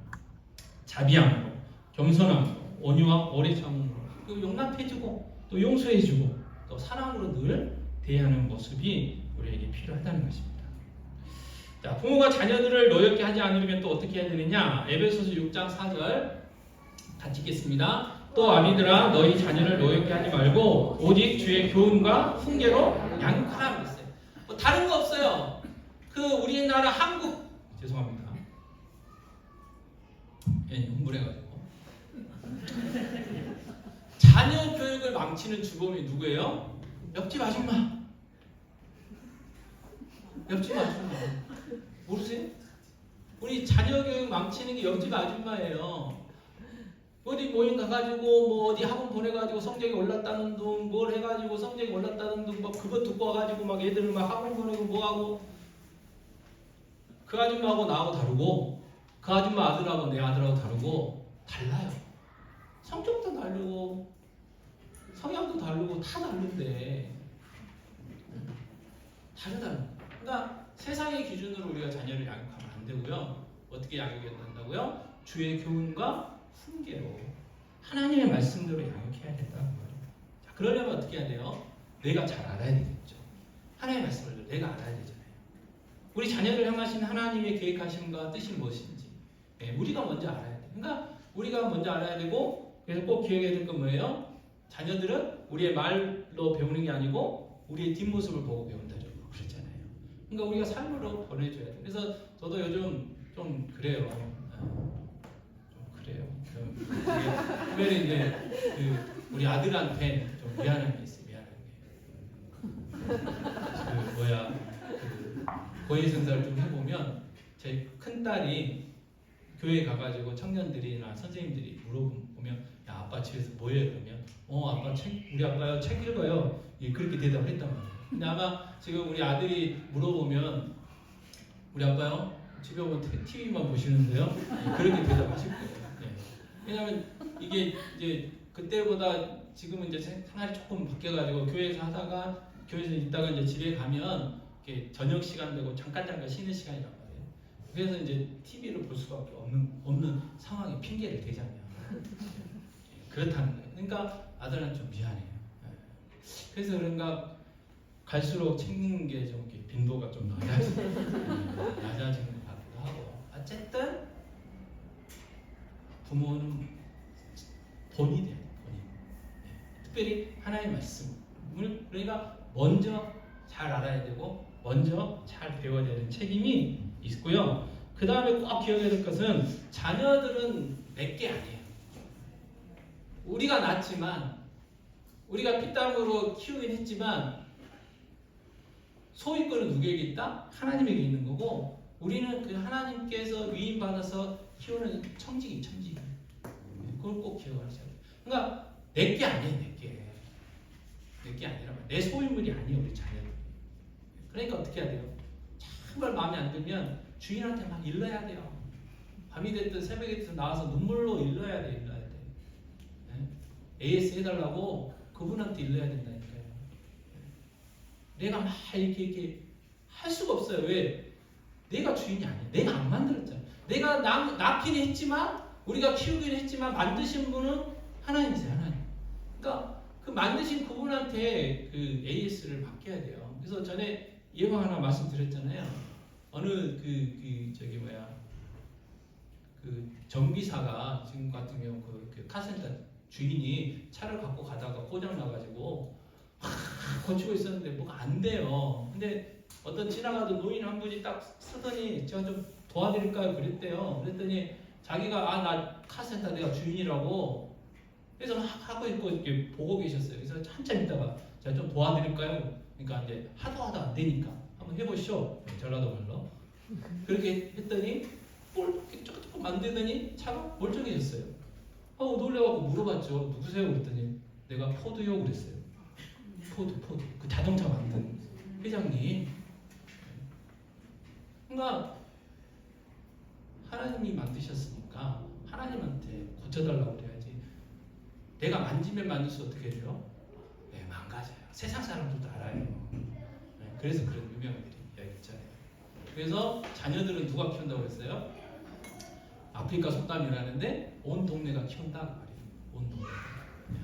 자비함, 겸손함, 온유와 오래 참음으로 용납해주고 또 용서해주고 또 사랑으로 늘 대하는 모습이 우리에게 필요하다는 것입니다. 자, 부모가 자녀들을 노엽게 하지 않으려면 또 어떻게 해야 되느냐? 에베소서 6장 4절 같이 읽겠습니다. 또 아비들아 너희 자녀를 노엽게 하지 말고 오직 주의 교훈과 훈계로 양육하라 그랬어요. 뭐 다른 거 없어요. 그 우리나라 한국 죄송합니다. 예, 흥분해가지고 자녀 교육을 망치는 주범이 누구예요? 옆집 아줌마. 옆집 아줌마 모르세요? 우리 자녀 교육 망치는 게 옆집 아줌마예요. 어디 모임 가가지고 뭐 어디 학원 보내가지고 성적이 올랐다는 둥 뭘 해가지고 성적이 올랐다는 둥 막 그거 듣고 와가지고 막 애들 막 학원 보내고 뭐하고 그 아줌마하고 나하고 다르고 그 아줌마 아들하고 내 아들하고 다르고 달라요. 성격도 다르고 성향도 다르고 다 다른데 다르다는 거예요. 그러니까 세상의 기준으로 우리가 자녀를 양육하면 안 되고요. 어떻게 양육해야 된다고요? 주의 교훈과 훈계로 하나님의 말씀대로 양육해야 된다는 거예요. 자, 그러려면 어떻게 해야 돼요? 내가 잘 알아야 되겠죠. 하나님의 말씀을 내가 알아야 되잖아요. 우리 자녀를 향하신 하나님의 계획하심과 뜻이 무엇인지 우리가 먼저 알아야 돼요. 그러니까 우리가 먼저 알아야 되고 그래서 꼭 기억해야 될 건 뭐예요? 자녀들은 우리의 말로 배우는 게 아니고 우리의 뒷모습을 보고 배운다고 그랬잖아요. 그러니까 우리가 삶으로 보내줘야 돼요. 그래서 저도 요즘 좀 그래요. 특별히 이제 우리 아들한테 좀 미안한 게 있어요. 미안한 게. 고해 선사를 좀 해보면 제 큰 딸이 교회 가가지고 청년들이나 선생님들이 물어보면 야 아빠 집에서 뭐해? 그러면 아빠 우리 아빠요 책 읽어요. 그렇게 대답을 했단 말이에요. 근데 아마 지금 우리 아들이 물어보면 우리 아빠요 집에 오면 TV만 보시는데요. 그렇게 대답하실 거예요. 왜냐하면 이게 이제 그때보다 지금은 이제 생활이 조금 바뀌어가지고 교회에서 하다가 교회에서 있다가 이제 집에 가면 이렇게 저녁 시간 되고 잠깐 쉬는 시간이란 말이에요. 그래서 이제 TV를 볼 수밖에 없는 상황에 핑계를 대잖아요. 그렇다는 거예요. 그러니까 아들한테 좀 미안해요. 그래서 그런가 갈수록 챙기는 게 좀 빈도가 좀 낮아지는 것 같기도 하고 어쨌든 부모는 본이 돼요. 본인. 특별히 하나님의 말씀을 우리가 먼저 잘 알아야 되고 먼저 잘 배워야 되는 책임이 있고요. 그 다음에 꼭 기억해야 될 것은 자녀들은 내게 아니에요. 우리가 낳았지만 우리가 피땀으로 키우긴 했지만 소유권은 누구에게 있다? 하나님에게 있는 거고 우리는 그 하나님께서 위임받아서 키우는 청지기. 그걸 꼭 기억하셔야 돼요. 그러니까 내게 아니에요. 내게 아니라 내 소유물이 아니에요. 우리 자녀들. 그러니까 어떻게 해야 돼요? 정말 마음에 안 들면 주인한테 막 일러야 돼요. 밤이 됐든 새벽이 됐든 나와서 눈물로 일러야 돼. AS 해달라고 그분한테 일러야 된다니까요. 내가 막 이렇게 할 수가 없어요. 왜? 내가 주인이 아니에요. 내가 안 만들었잖아요. 내가 낳기는 했지만 우리가 키우기는 했지만 만드신 분은 하나님이세요. 하나님. 그러니까 그 만드신 그분한테 그 AS를 맡겨야 돼요. 그래서 전에 예방 하나 말씀드렸잖아요. 어느 그 정비사가 지금 같은 경우 그 카센터 주인이 차를 갖고 가다가 고장 나가지고 고치고 있었는데 뭐가 안 돼요. 근데 어떤 지나가던 노인 한 분이 딱 서더니 제가 좀 도와드릴까요? 그랬대요. 그랬더니 자기가 나 카센터 내가 주인이라고 그래서 막 하고 있고 이렇게 보고 계셨어요. 그래서 한참 있다가 제가 좀 도와드릴까요? 그러니까 이제 하도 안 되니까 한번 해보시오. 전라도 말로 그렇게 했더니 이렇게 조금 만들더니 차가 멀쩡해졌어요. 놀래갖고 물어봤죠. 누구세요? 그랬더니 내가 포드요 그랬어요. 포드 그 자동차 만든 회장님. 그러니까 하나님이 만드셨으니까 하나님한테 고쳐달라고 그래야지. 내가 만지면 만질수록 어떻게 돼요? 네, 망가져요. 세상 사람들도 알아요. 네, 그래서 그런 유명한들이 이야기했잖아요. 그래서 자녀들은 누가 키운다고 했어요? 아프리카 속담이라는데 온 동네가 키운다 그 말이에요. 온 동네.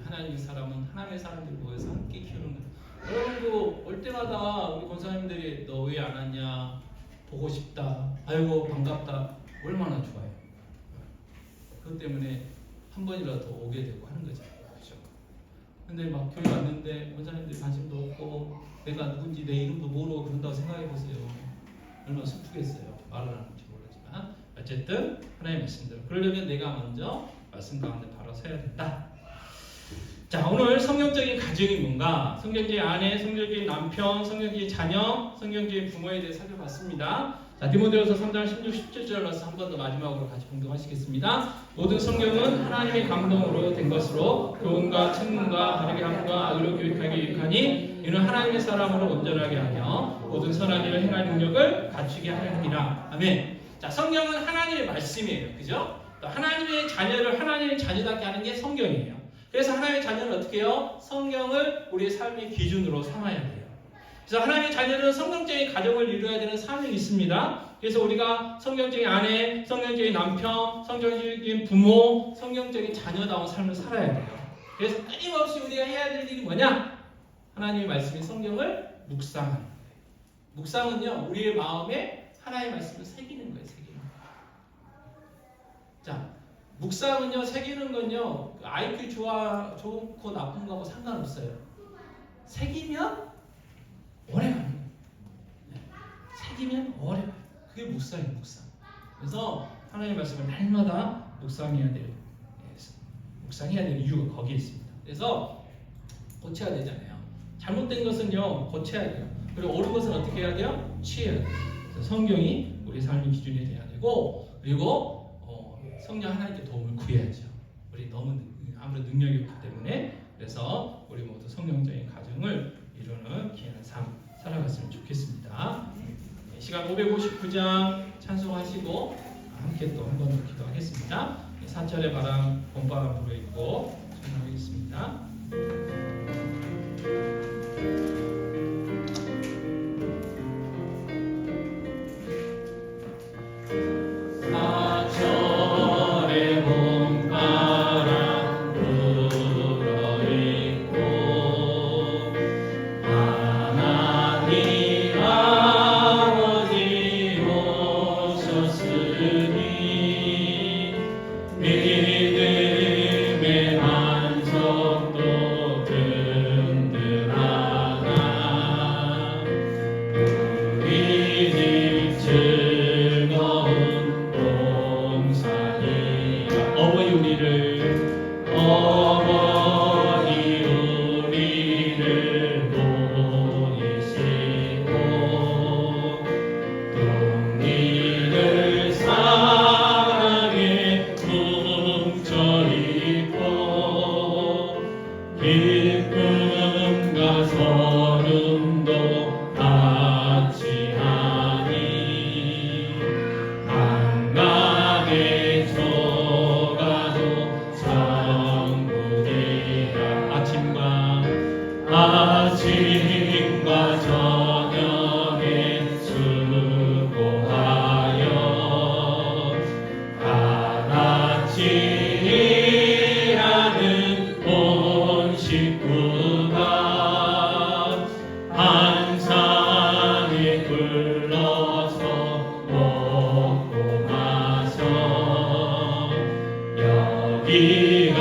하나님의 사람은 하나님의 사람들 모여서 함께 키우는 거예요. 여러분도 올 때마다 우리 권사님들이 너 왜 안 왔냐, 보고 싶다, 아이고 반갑다, 얼마나 좋아요. 그것 때문에 한 번이라도 더 오게 되고 하는 거죠. 그렇죠? 근데 막 교회 왔는데 권사님들 관심도 없고 내가 누군지 내 이름도 모르고 그런다고 생각해 보세요. 얼마나 슬프겠어요. 말을 하는지 모르지만 어쨌든 하나님의 말씀대로 그러려면 내가 먼저 말씀 가운데 바로 서야 된다. 자, 오늘 성경적인 가정이 뭔가, 성경적인 아내, 성경적인 남편, 성경적인 자녀, 성경적인 부모에 대해 살펴봤습니다. 자, 디모데후서 3장 16, 17절로서 한 번 더 마지막으로 같이 공동하시겠습니다. 모든 성경은 하나님의 감동으로 된 것으로 교훈과 책문과 바르게 함과 악으로 교육하기 유익하니 이는 하나님의 사람으로 온전하게 하며 모든 선한 일을 행할 능력을 갖추게 하려 함이라. 아멘. 자, 성경은 하나님의 말씀이에요. 그죠? 또 하나님의 자녀를 하나님의 자녀답게 하는 게 성경이에요. 그래서 하나님의 자녀는 어떻게 해요? 성경을 우리의 삶의 기준으로 삼아야 돼요. 그래서 하나님의 자녀는 성경적인 가정을 이루어야 되는 사명이 있습니다. 그래서 우리가 성경적인 아내, 성경적인 남편, 성경적인 부모, 성경적인 자녀다운 삶을 살아야 돼요. 그래서 끊임없이 우리가 해야 될 일이 뭐냐? 하나님의 말씀인 성경을 묵상하는 거예요. 묵상은요, 우리의 마음에 하나님의 말씀을 새기는 거예요. 새기는 거예요. 자, 묵상은요, 새기는 건요, IQ 좋고 나쁜 거하고 상관없어요. 새기면 오래 가는 거예요. 네. 새기면 오래 가요. 그게 묵상이에요, 묵상. 그래서 하나님의 말씀을 날마다 묵상해야 될 이유가 거기에 있습니다. 그래서 고쳐야 되잖아요. 잘못된 것은요, 고쳐야 돼요. 그리고 옳은 것은 어떻게 해야 돼요? 취해야 돼요. 그래서 성경이 우리 삶의 기준이 돼야 되고, 그리고 성령 하나님께 도움을 구해야죠. 우리 너무 아무래도 능력이 없기 때문에. 그래서 우리 모두 성경적인 가정을 이루는 귀한 삶 살아갔으면 좋겠습니다. 시간 559장 찬송하시고 함께 또 한 번 더 기도하겠습니다. 사철의 바람, 봄바람 불어있고 찬송하겠습니다. 기쁨과 서름도 같이 하니 한가게 속아도 천국이라. 아침과 저녁에 수고하여 다같이 일하는 온 식구가 한 상에 둘러서 먹고 마셔. 여기가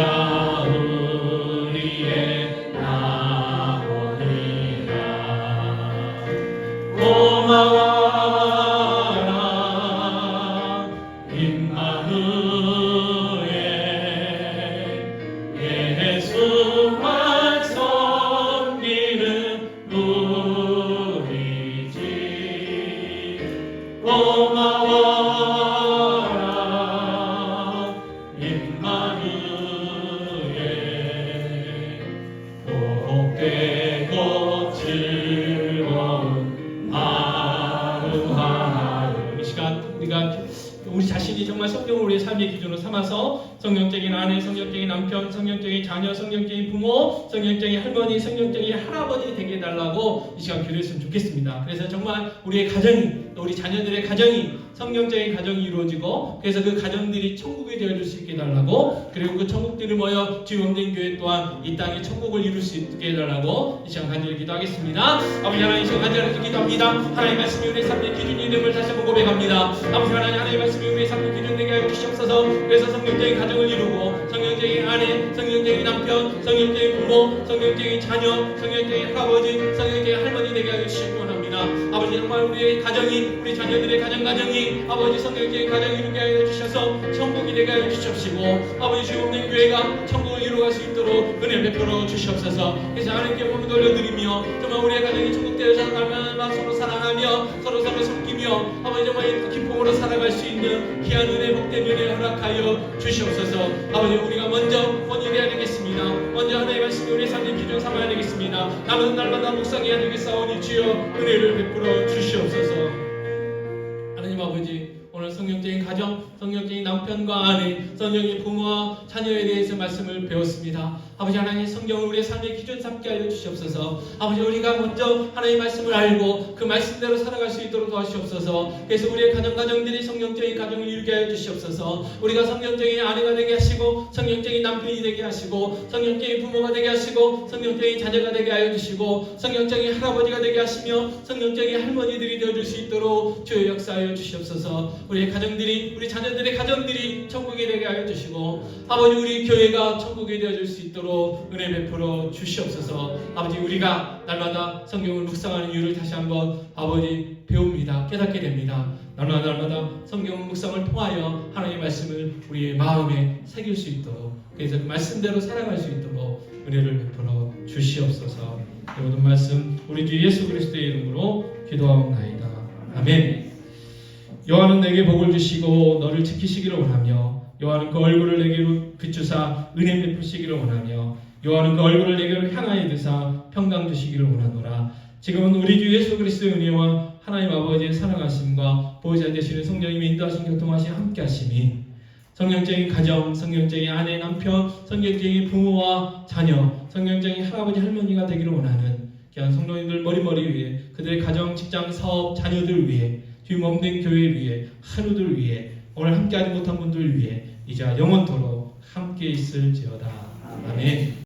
우리의 나원이라. 고마워라 임마누엘. 예수만 섬기는 우리 집. 고마워라 임마누엘. 복되고 즐거운 하루하루. 이 시간 우리가 우리 자신이 정말 성경을 우리의 삶의 기준으로 삼아서 성령적인 아내, 성령적인 남편, 성령적인 자녀, 성령적인 부모, 성령적인 할머니, 성령적인 할아버지 되게 해달라고 이 시간 기도했으면 좋겠습니다. 그래서 정말 우리의 가정이, 또 우리 자녀들의 가정이 성령적인 가정이 이루어지고, 그래서 그 가정들이 천국이 되어줄 수 있게 해달라고, 그리고 그 천국들이 모여 주의 몸된 교회 또한 이 땅에 천국을 이룰 수 있게 해달라고 이 시간 간절히 기도하겠습니다. 아버지 하나님, 이 시간 간절히 기도합니다. 하나님 말씀이 우리의 삶의 기준이 됨을 다시 한번 고백합니다. 아버지 하나님 말씀이 우리의 삶의 기준 되게 하여 주시옵소서. 그래서 성령적인 가정을 이루고 성령적인 아내, 성령적인 남편, 성령적인 부모, 성령적인 자녀, 성령적인 할아버지, 성령적인 할머니 되게 하여 주시기 원합니다. 아버지 정말 우리의 가정이, 우리 자녀들의 가정이 아버지 성령적인 가정을 이루게 하여 주셔서 천국이 되게 하여 주시옵시고, 아버지 주의 없는 교회가 천국을 이루어갈 수 있도록 은혜 베풀어 주시옵소서. 그래서 하나님께 몸을 돌려드리며 정말 우리의 가정이 천국 되어서 날마다 서로 사랑하며 서로 섬기며 아버지 정말 기쁨으로 살아갈 수 있는 귀한 은혜, 복된 은혜 허락하여 주시옵소서. 아버지 우리가 먼저 번일해야 되겠습니다. 먼저 하나님의 말씀이 우리의 삶의 기준 삼아야 되겠습니다. 남은 날마다 묵상해야 되겠사오니 주여 은혜를 베풀어 주시옵소서. 하나님 아버지, 오늘 성령적인 가정, 성령적인 남편과 아내, 성령의 부모와 자녀에 대해서 말씀을 배웠습니다. 아버지 하나님, 성경을 우리의 삶의 기준 삼게 하여 주시옵소서. 아버지 우리가 먼저 하나님의 말씀을 알고 그 말씀대로 살아갈 수 있도록 도와주시옵소서. 그래서 우리의 가정들이 성령적인 가정을 이루게 하여 주시옵소서. 우리가 성령적인 아내가 되게 하시고 성령적인 남편이 되게 하시고 성령적인 부모가 되게 하시고 성령적인 자녀가 되게 하여 주시고 성령적인 할아버지가 되게 하시며 성령적인 할머니들이 되어줄 수 있도록 주의 역사하여 주시옵소서. 우리의 가정들이, 우리 자녀들의 가정들이 천국이 되게 하여 주시고, 아버지 우리 교회가 천국이 되어줄 수 있도록 은혜 베풀어 주시옵소서. 아버지 우리가 날마다 성경을 묵상하는 이유를 다시 한번 아버지 배웁니다. 깨닫게 됩니다. 날마다 성경 묵상을 통하여 하나님의 말씀을 우리의 마음에 새길 수 있도록, 그래서 그 말씀대로 살아갈 수 있도록 은혜를 베풀어 주시옵소서. 이 모든 말씀 우리 주 예수 그리스도의 이름으로 기도하옵나이다. 아멘. 여호와는 내게 복을 주시고 너를 지키시기를 원하며, 여호와는 그 얼굴을 내게로 비추사 은혜 베푸시기를 원하며, 여호와는 그 얼굴을 내게로 향하여 드사 평강 주시기를 원하노라. 지금은 우리 주 예수 그리스도의 은혜와 하나님 아버지의 사랑하심과 보호자 되시는 성령님의 인도하신 교통하심 함께 하심이, 성령적인 가정, 성령적인 아내, 남편, 성령적인 부모와 자녀, 성령적인 할아버지, 할머니가 되기를 원하는 귀한 성도님들 머리머리 위에, 그들의 가정, 직장, 사업, 자녀들 위해, 주의 몸된 교회 위해, 하루들 위해, 오늘 함께하지 못한 분들 위해 이제 영원토록 함께 있을지어다. 아멘.